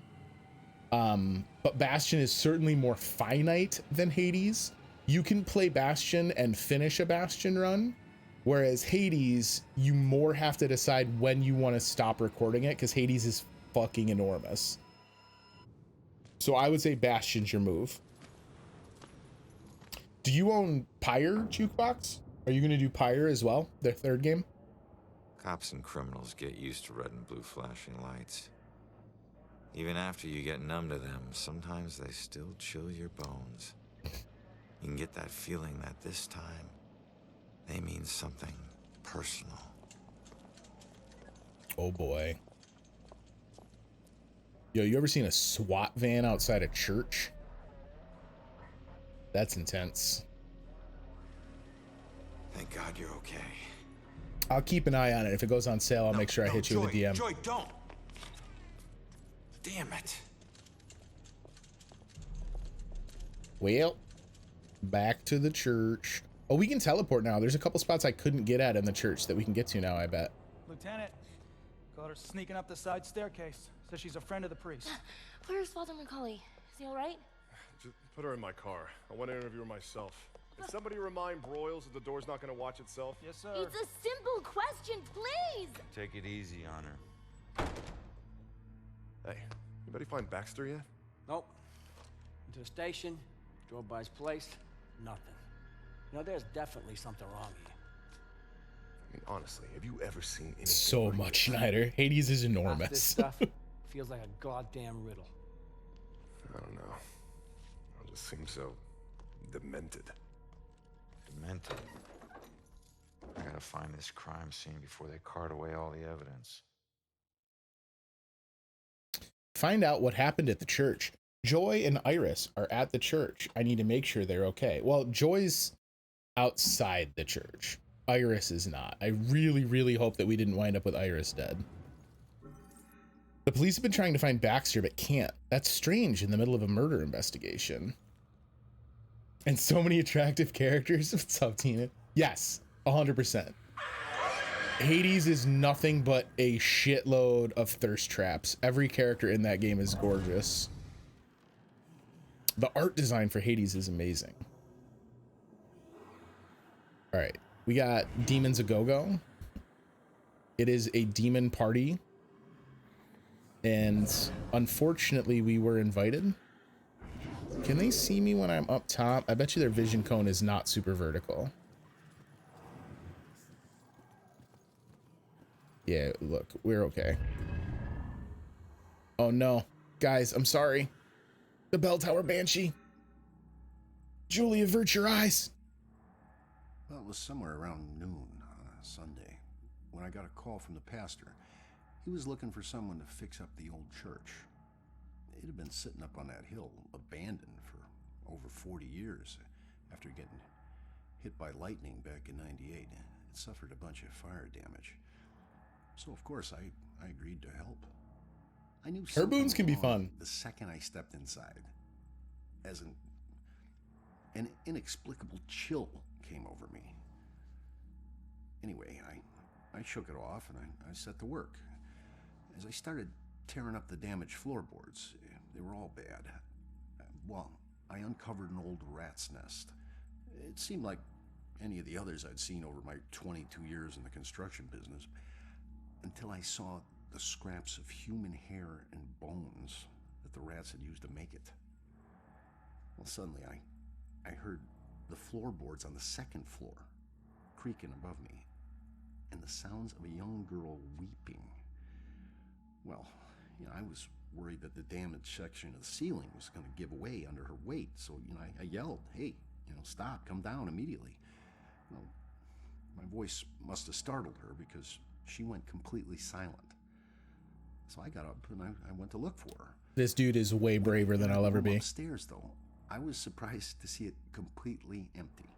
But Bastion is certainly more finite than Hades. You can play Bastion and finish a Bastion run, whereas Hades, you more have to decide when you want to stop recording it, because Hades is fucking enormous. So I would say Bastion's your move. Do you own Pyre, Jukebox? Are you going to do Pyre as well, their third game? Cops and criminals get used to red and blue flashing lights. Even after you get numb to them, sometimes they still chill your bones. You can get that feeling that this time, they mean something personal. Oh boy. Yo, you ever seen a SWAT van outside a church? That's intense. Thank God you're okay. I'll keep an eye on it. If it goes on sale, I'll make sure I hit you with a DM. Joy, don't. Damn it. Well, back to the church. Oh, we can teleport now. There's a couple spots I couldn't get at in the church that we can get to now, I bet. Lieutenant, caught her sneaking up the side staircase. Says she's a friend of the priest. Where's Father Macaulay? Is he all right? Just put her in my car. I want to interview her myself. Can somebody remind Broyles that the door's not going to watch itself? Yes, sir. It's a simple question, please! Take it easy on her. Hey, anybody find Baxter yet? Nope. Went to the station, drove by his place, nothing. You know, there's definitely something wrong here. I mean, honestly, have you ever seen anything So like much, this? Schneider. Hades is Half this enormous. stuff feels like a goddamn riddle. I don't know. It just seems so demented. Demented. I gotta find this crime scene before they cart away all the evidence. Find out what happened at the church. Joy and Iris are at the church. I need to make sure they're okay. Well, Joy's outside the church. Iris is not. I really, really hope that we didn't wind up with Iris dead. The police have been trying to find Baxter, but can't. That's strange in the middle of a murder investigation. And so many attractive characters. What's up, Tina? Yes, 100%. Hades is nothing but a shitload of thirst traps. Every character in that game is gorgeous. The art design for Hades is amazing. All right, we got Demons A Go-Go. It is a demon party. And unfortunately, we were invited. Can they see me when I'm up top? I bet you their vision cone is not super vertical. Yeah, look, we're okay. Oh no, guys, I'm sorry. The bell tower banshee. Julie, avert your eyes. Well, it was somewhere around noon on a Sunday when I got a call from the pastor. He was looking for someone to fix up the old church. It had been sitting up on that hill, abandoned for over 40 years. After getting hit by lightning back in '98, it suffered a bunch of fire damage. So of course I agreed to help. I knew Her boons can be wrong fun. The second I stepped inside, as an inexplicable chill came over me. Anyway, I shook it off and I set to work. As I started tearing up the damaged floorboards, they were all bad. Well, I uncovered an old rat's nest. It seemed like any of the others I'd seen over my 22 years in the construction business, until I saw the scraps of human hair and bones that the rats had used to make it. Well, suddenly I heard the floorboards on the second floor creaking above me, and the sounds of a young girl weeping. Well, I was worried that the damaged section of the ceiling was going to give way under her weight, so, I yelled, "Hey, stop, come down immediately." Well, my voice must have startled her because she went completely silent. So I got up and I went to look for her. This dude is way braver than I'll ever be. Upstairs, though, I was surprised to see it completely empty.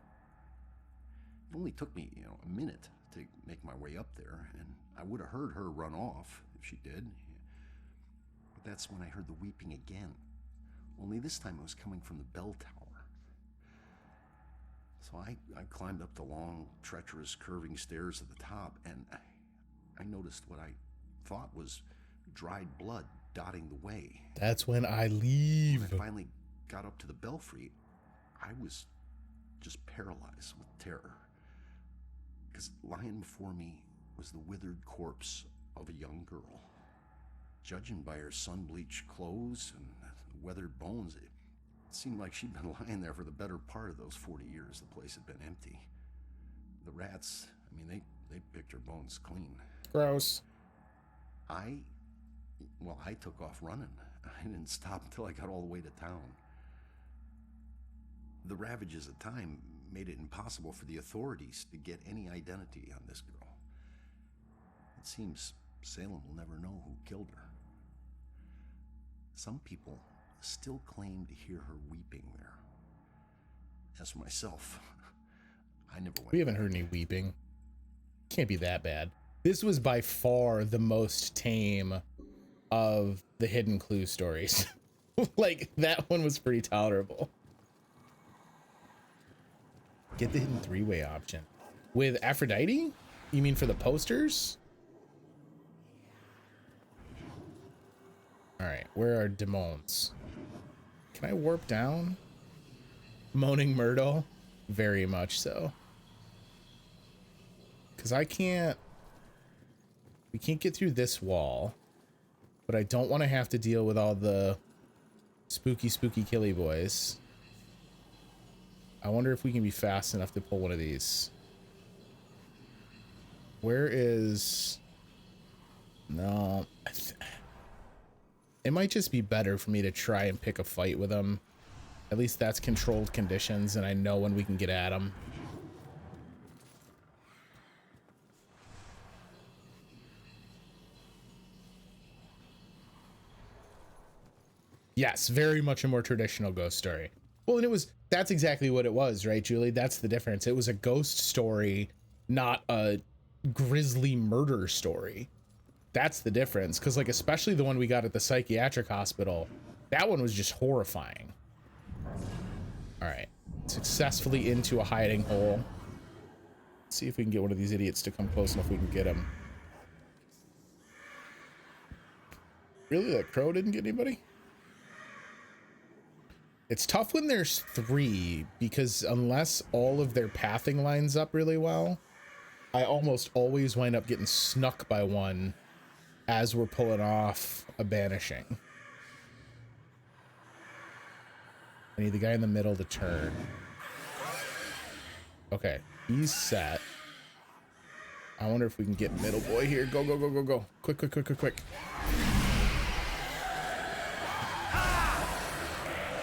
It only took me, a minute to make my way up there, and I would have heard her run off if she did. But that's when I heard the weeping again. Only this time it was coming from the bell tower. So I climbed up the long, treacherous, curving stairs at the top, and I noticed what I thought was dried blood dotting the way. That's when I leave. When I finally got up to the belfry, I was just paralyzed with terror. Because lying before me was the withered corpse of a young girl. Judging by her sun-bleached clothes and weathered bones, it seemed like she'd been lying there for the better part of those 40 years the place had been empty. The rats, they picked her bones clean. Gross. I took off running. I didn't stop until I got all the way to town. The ravages of time made it impossible for the authorities to get any identity on this girl. It seems Salem will never know who killed her. Some people still claim to hear her weeping there. As for myself, I never went. We haven't heard any weeping. Can't be that bad. This was by far the most tame of the hidden clue stories. Like, that one was pretty tolerable. Get the hidden three-way option. With Aphrodite? You mean for the posters? All right, where are demons? Can I warp down? Moaning Myrtle? Very much so. Because we can't get through this wall, but I don't want to have to deal with all the spooky killy boys. I wonder if we can be fast enough to pull one of these. Where is... No. It might just be better for me to try and pick a fight with them. At least that's controlled conditions, and I know when we can get at them. Yes, very much a more traditional ghost story. Well, and that's exactly what it was, right, Julie? That's the difference. It was a ghost story, not a grisly murder story. That's the difference. Because, like, especially the one we got at the psychiatric hospital, that one was just horrifying. All right. Successfully into a hiding hole. Let's see if we can get one of these idiots to come close enough we can get him. Really? That crow didn't get anybody? It's tough when there's 3, because unless all of their pathing lines up really well, I almost always wind up getting snuck by one as we're pulling off a banishing. I need the guy in the middle to turn. Okay, he's set. I wonder if we can get middle boy here. Go, go, go, go, go. Quick, quick, quick, quick, quick.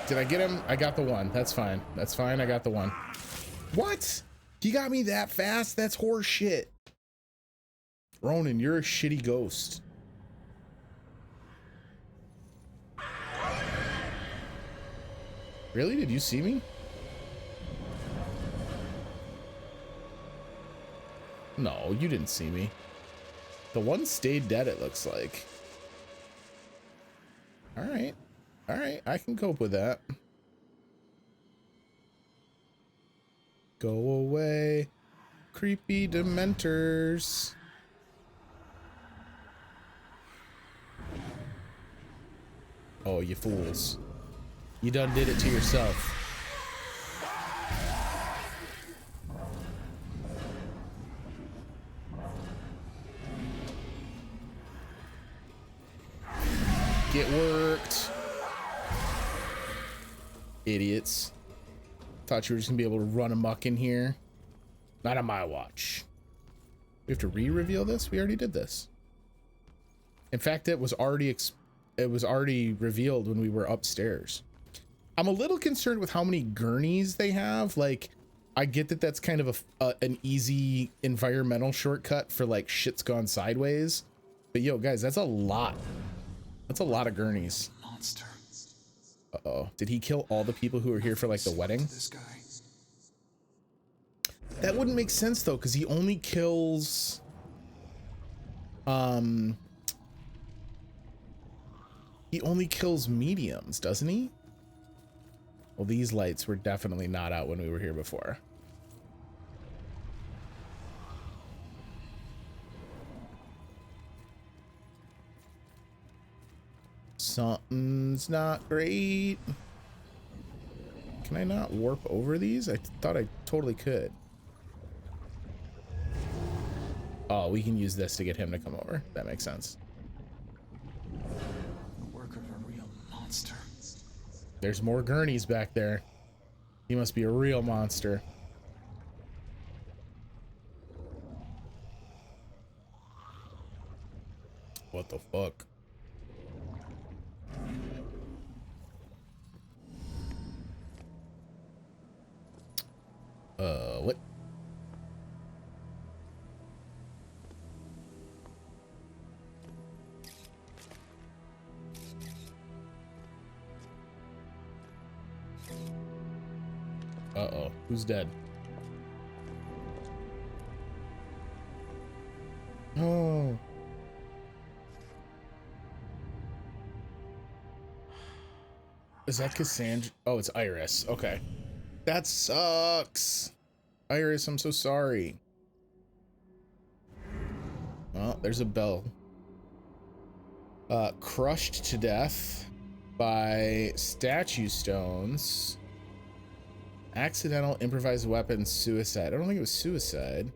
Did I get him? I got the one. That's fine. That's fine. I got the one. What? He got me that fast? That's horse shit. Ronan, you're a shitty ghost. Really? Did you see me? No, you didn't see me. The one stayed dead, it looks like. All right. All right, I can cope with that. Go away, creepy dementors. Oh, you fools. You done did it to yourself. Get worked. Idiots. Thought you were just gonna be able to run amok in here. Not on my watch. We have to re-reveal this? We already did this. In fact, it was already revealed when we were upstairs. I'm a little concerned with how many gurneys they have. Like, I get that that's kind of an easy environmental shortcut for like shit's gone sideways. But yo, guys, that's a lot. That's a lot of gurneys. Monster. Uh-oh. Did he kill all the people who were here for like the wedding? This guy. That wouldn't make sense though, because he only kills mediums, doesn't he? Well, these lights were definitely not out when we were here before. Something's not great. Can I not warp over these? I thought I totally could. Oh, we can use this to get him to come over. That makes sense. The work of a real monster. There's more gurneys back there. He must be a real monster. What the fuck? What? Uh-oh, who's dead? Oh. Is that Cassandra? Oh, it's Iris. Okay. That sucks. Iris, I'm so sorry. Well, there's a bell. Crushed to death by statue stones. Accidental improvised weapon suicide. I don't think it was suicide.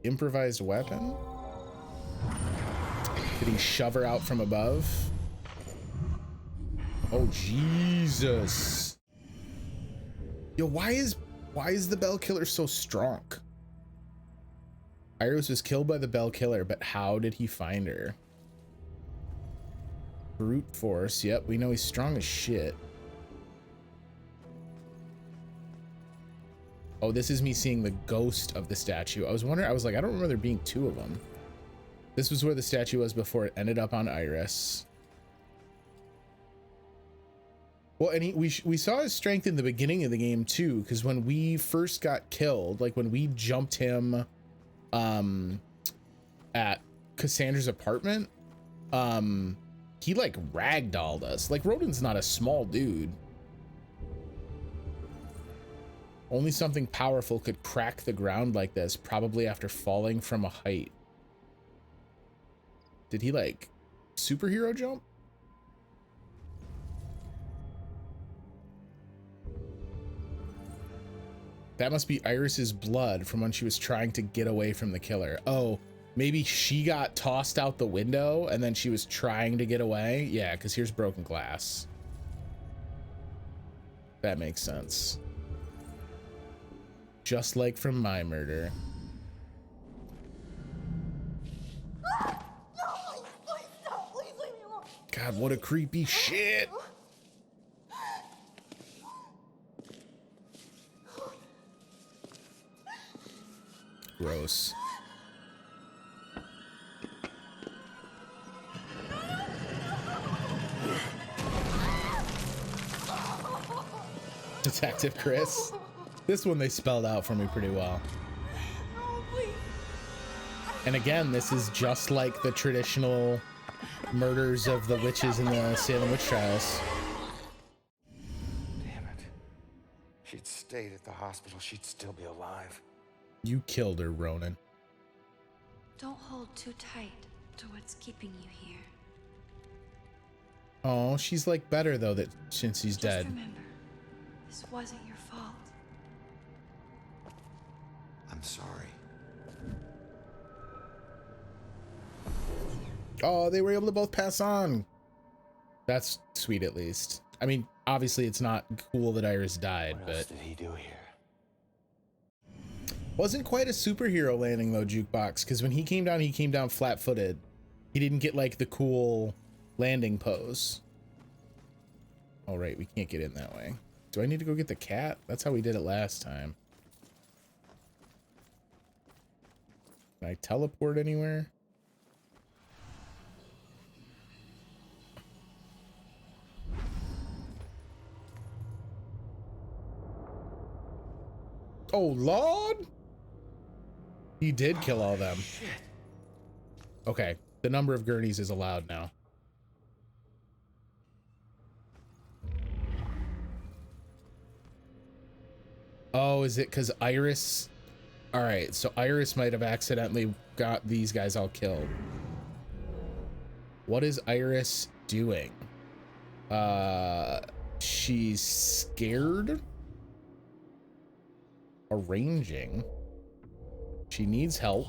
Improvised weapon? Did he shove her out from above? Oh, Jesus. Yo, why is the Bell Killer so strong? Iris was killed by the Bell Killer, but how did he find her? Brute force. Yep, we know he's strong as shit. Oh, this is me seeing the ghost of the statue. I was wondering, I was like, I don't remember there being two of them. This was where the statue was before it ended up on Iris. Well, and we saw his strength in the beginning of the game too, because when we first got killed, like when we jumped him at Cassandra's apartment, he like ragdolled us. Like Rodin's not a small dude. Only something powerful could crack the ground like this, probably after falling from a height. Did he like superhero jump? That must be Iris's blood from when she was trying to get away from the killer. Oh, maybe she got tossed out the window and then she was trying to get away. Yeah, because here's broken glass. That makes sense. Just like from my murder. God, what a creepy shit. Gross. Detective Chris. This one they spelled out for me pretty well. And again, this is just like the traditional murders of the witches in the Salem witch trials. Damn it. If she'd stayed at the hospital, she'd still be alive. You killed her, Ronan. Don't hold too tight to what's keeping you here. Oh, she's like better though that since he's dead. Remember, this wasn't your fault. I'm sorry. Oh, they were able to both pass on. That's sweet at least. I mean, obviously it's not cool that Iris died, What but else did he do here? wasn't quite a superhero landing though, Jukebox, because when he came down flat-footed. He didn't get like the cool landing pose. All right, we can't get in that way. Do I need to go get the cat? That's how we did it last time. Can I teleport anywhere? Oh, Lord! He did kill all them. Shit. Okay, the number of gurneys is allowed now. Oh, is it because Iris? All right, so Iris might have accidentally got these guys all killed. What is Iris doing? She's scared. Arranging. She needs help.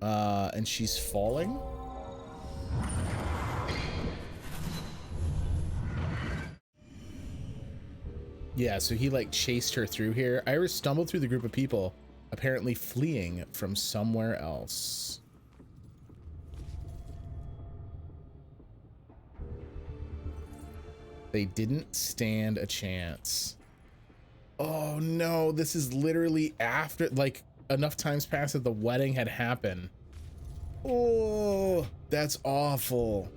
And she's falling. Yeah, so he like chased her through here. Iris stumbled through the group of people, apparently fleeing from somewhere else. They didn't stand a chance. Oh no, this is literally after, like, enough times passed that the wedding had happened. Oh, that's awful.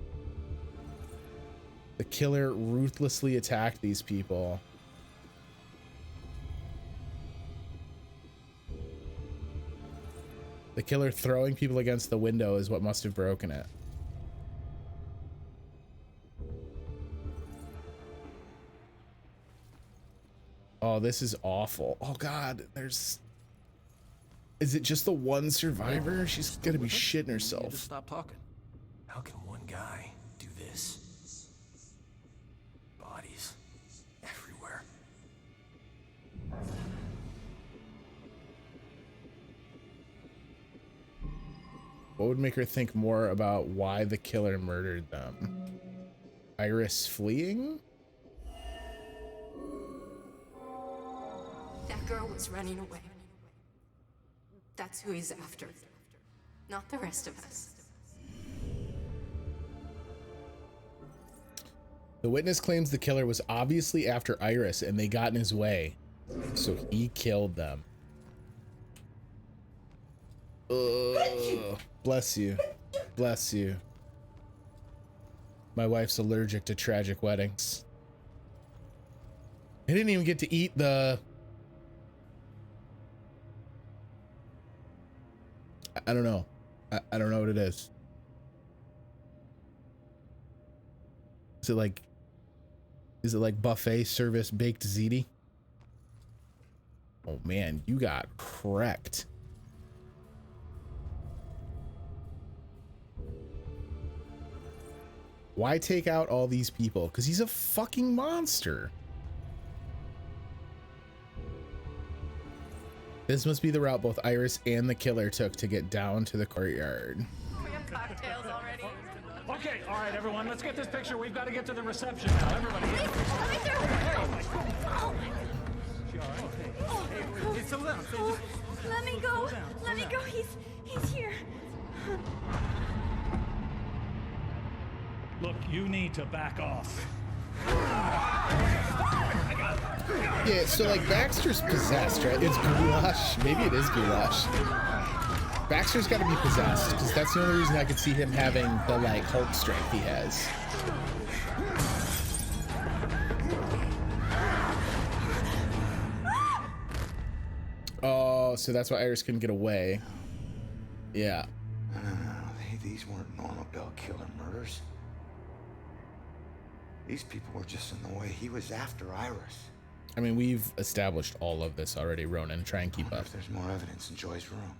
The killer ruthlessly attacked these people. The killer throwing people against the window is what must have broken it. Oh, this is awful. Oh God, there's... Is it just the one survivor? She's gonna be shitting herself. Just stop talking. How can one guy do this? Bodies everywhere. What would make her think more about why the killer murdered them? Iris fleeing? That girl was running away. That's who he's after. Not the rest of us. The witness claims the killer was obviously after Iris and they got in his way, so he killed them. Ugh. Bless you. Bless you. My wife's allergic to tragic weddings. I didn't even get to eat the... I don't know. I don't know what it is. Is it like buffet service baked ziti? Oh man, you got wrecked. Why take out all these people? Because he's a fucking monster. This must be the route both Iris and the killer took to get down to the courtyard. We have cocktails already. Okay, all right, everyone, let's get this picture. We've got to get to the reception now. Everybody. It's a lounge. Oh, let me go. Let me go. He's here. Look, you need to back off. Yeah, so like Baxter's possessed, right? It's Goulash. Maybe it is Goulash. Baxter's got to be possessed because that's the only reason I could see him having the like Hulk strength he has. Oh, so that's why Iris couldn't get away. Yeah. No, these weren't normal Bell killer murders. These people were just in the way. He was after Iris. I mean, we've established all of this already, Ronan. Try and keep up. If there's more evidence in Joy's room.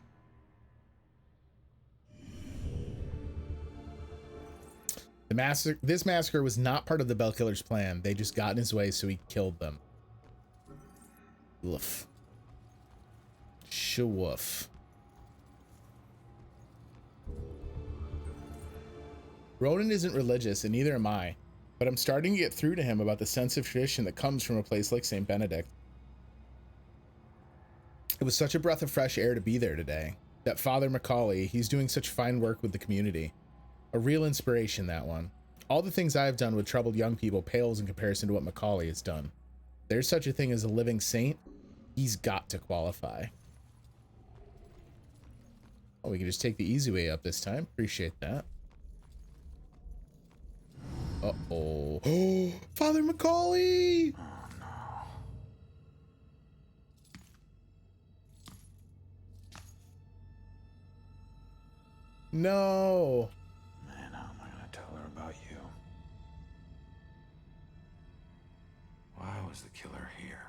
This massacre was not part of the Bell Killer's plan. They just got in his way, so he killed them. Woof. Shawoof. Ronan isn't religious, and neither am I. But I'm starting to get through to him about the sense of tradition that comes from a place like St. Benedict. It was such a breath of fresh air to be there today. That Father Macaulay, he's doing such fine work with the community. A real inspiration, that one. All the things I've done with troubled young people pales in comparison to what Macaulay has done. There's such a thing as a living saint. He's got to qualify. Oh, we can just take the easy way up this time. Appreciate that. Uh-oh. Oh, Father Macaulay! Oh, no. No. Man, how am I going to tell her about you? Why was the killer here?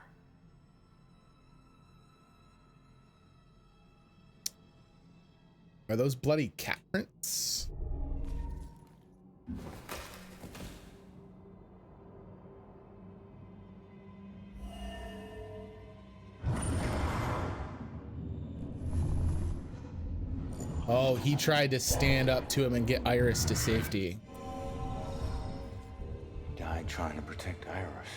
Are those bloody cat prints? Oh, he tried to stand up to him and get Iris to safety. Died trying to protect Iris.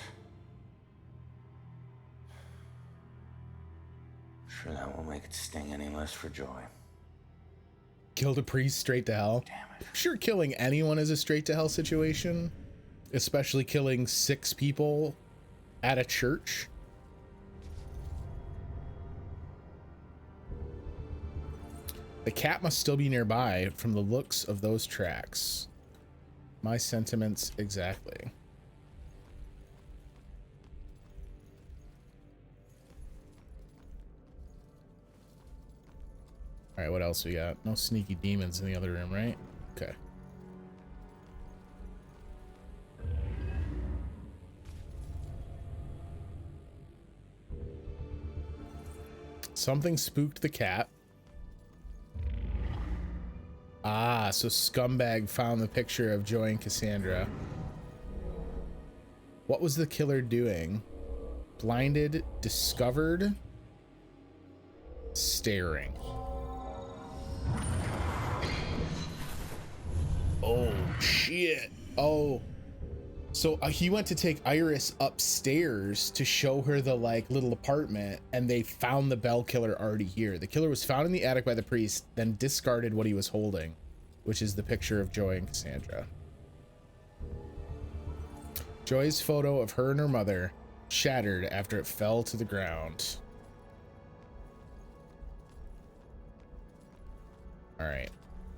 Sure that won't make it sting any less for Joy. Killed a priest straight to hell. Damn it. I'm sure killing anyone is a straight to hell situation, especially killing 6 people at a church. The cat must still be nearby from the looks of those tracks. My sentiments exactly. All right, what else we got? No sneaky demons in the other room, right? Okay. Something spooked the cat. Ah, so Scumbag found the picture of Joy and Cassandra. What was the killer doing? Blinded, discovered, staring. Oh, shit. Oh. So he went to take Iris upstairs to show her the like little apartment, and they found the Bell Killer already here. The killer was found in the attic by the priest, then discarded what he was holding, which is the picture of Joy and Cassandra. Joy's photo of her and her mother shattered after it fell to the ground. All right,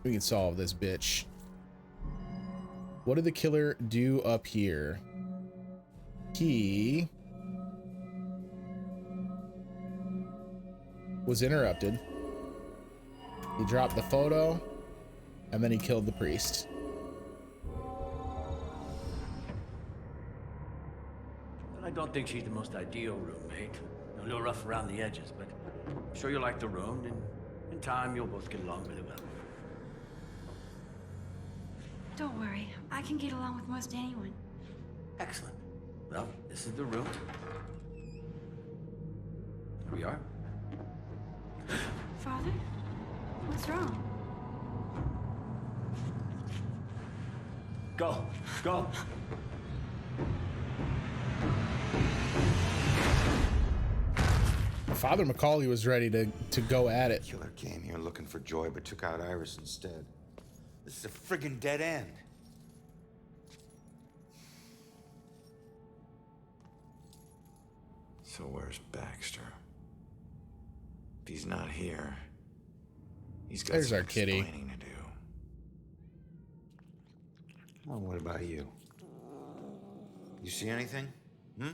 we can solve this bitch. What did the killer do up here? He was interrupted. He dropped the photo, and then he killed the priest. Well, I don't think she's the most ideal roommate. A little rough around the edges, but I'm sure you'll like the room, and in time you'll both get along really well. Don't worry, I can get along with most anyone. Excellent. Well, this is the room. Here we are. Father? What's wrong? Go. Go. Father Macaulay was ready to go at it. Killer came here looking for Joy, but took out Iris instead. This is a friggin' dead end. So where's Baxter? If he's not here, he's got There's some our kitty. explaining to do. Well, what about you? You see anything? Hmm?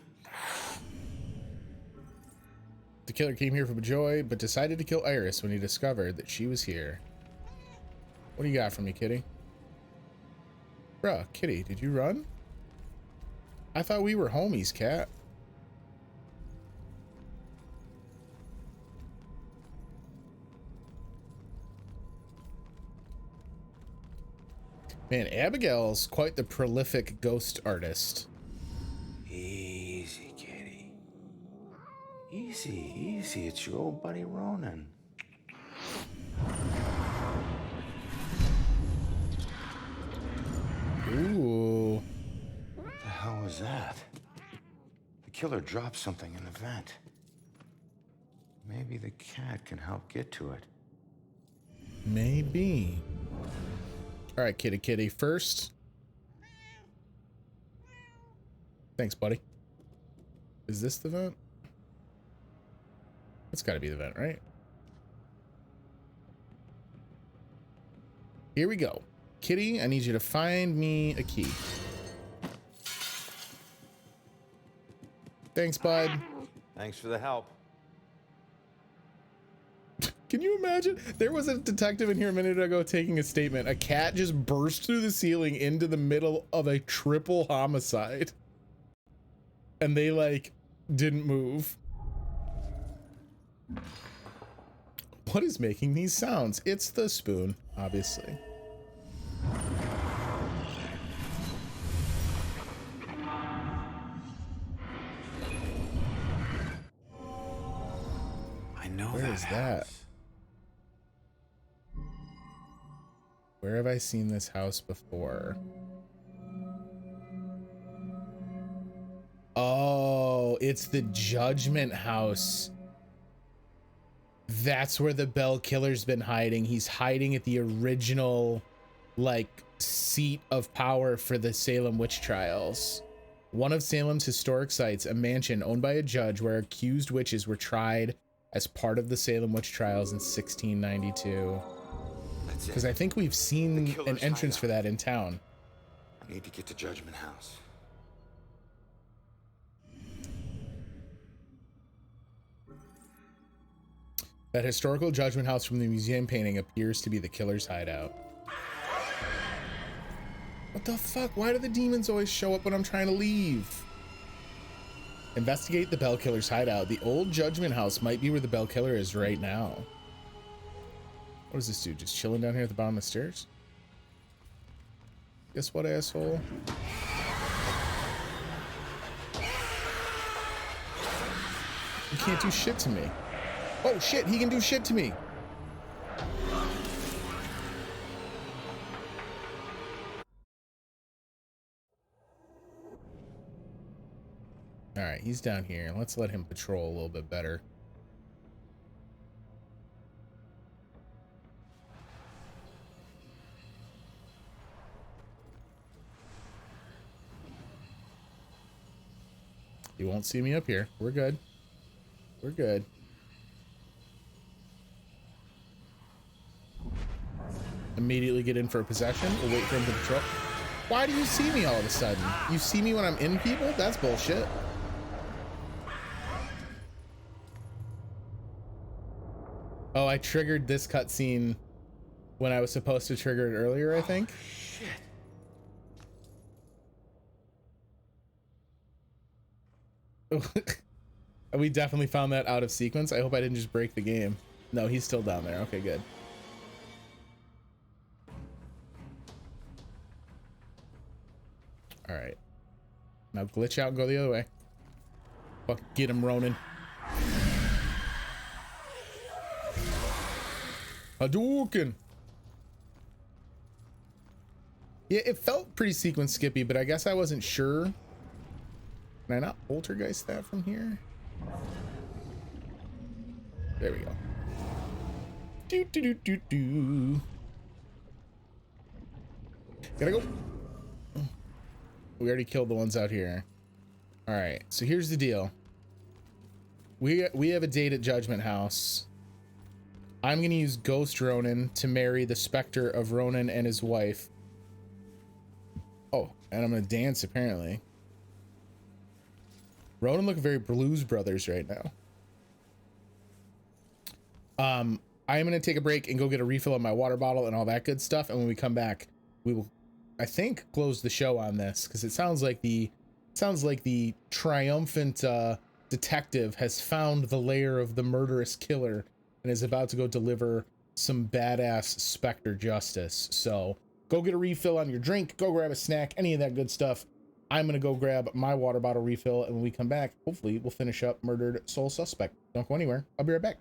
The killer came here for Joy, but decided to kill Iris when he discovered that she was here. What do you got for me, kitty? Bruh, kitty, did you run? I thought we were homies, cat. Man, Abigail's quite the prolific ghost artist. Easy, kitty. Easy, easy. It's your old buddy Ronan. Ooh. What the hell was that? The killer dropped something in the vent. Maybe the cat can help get to it. Maybe. All right, kitty, kitty. First. Thanks, buddy. Is this the vent? It's got to be the vent, right? Here we go. Kitty, I need you to find me a key. Thanks, bud. Thanks for the help. Can you imagine? There was a detective in here a minute ago taking a statement. A cat just burst through the ceiling into the middle of a triple homicide. And they, like, didn't move. What is making these sounds? It's the spoon, obviously. I know Where is that? Where have I seen this house before? Oh, it's the Judgment House. That's where the Bell Killer's been hiding. He's hiding at the original, like, seat of power for the Salem witch trials. One of Salem's historic sites, a mansion owned by a judge where accused witches were tried as part of the Salem witch trials in 1692. Because I think we've seen an entrance for that in town. I need to get to Judgment House. That historical Judgment House from the museum painting appears to be the killer's hideout. What the fuck? Why do the demons always show up when I'm trying to leave? Investigate the Bell Killer's hideout. The old Judgment House might be where the Bell Killer is right now. What is this dude? Just chilling down here at the bottom of the stairs? Guess what, asshole? You can't do shit to me. Oh shit, he can do shit to me. All right, he's down here. Let's let him patrol a little bit better. He won't see me up here. We're good. We're good. Immediately get in for a possession. We'll wait for him to patrol. Why do you see me all of a sudden? You see me when I'm in people? That's bullshit. Oh, I triggered this cutscene when I was supposed to trigger it earlier, I think. Shit. We definitely found that out of sequence. I hope I didn't just break the game. No, he's still down there. Okay, good. All right. Now glitch out and go the other way. Fuck, get him, Ronan. Hadouken. Yeah, it felt pretty sequence skippy, but I guess I wasn't sure. Can I not poltergeist that from here? There we go. Do do do do do. Gotta go. We already killed the ones out here. All right, so here's the deal. We have a date at Judgment House. I'm gonna use Ghost Ronan to marry the specter of Ronan and his wife. Oh, and I'm gonna dance apparently. Ronan look very Blues Brothers right now. I am gonna take a break and go get a refill of my water bottle and all that good stuff. And when we come back, we will, I think, close the show on this because it sounds like the triumphant detective has found the lair of the murderous killer and is about to go deliver some badass specter justice. So go get a refill on your drink, go grab a snack, any of that good stuff. I'm gonna go grab my water bottle refill, and when we come back, hopefully we'll finish up Murdered Soul Suspect. Don't go anywhere. I'll be right back.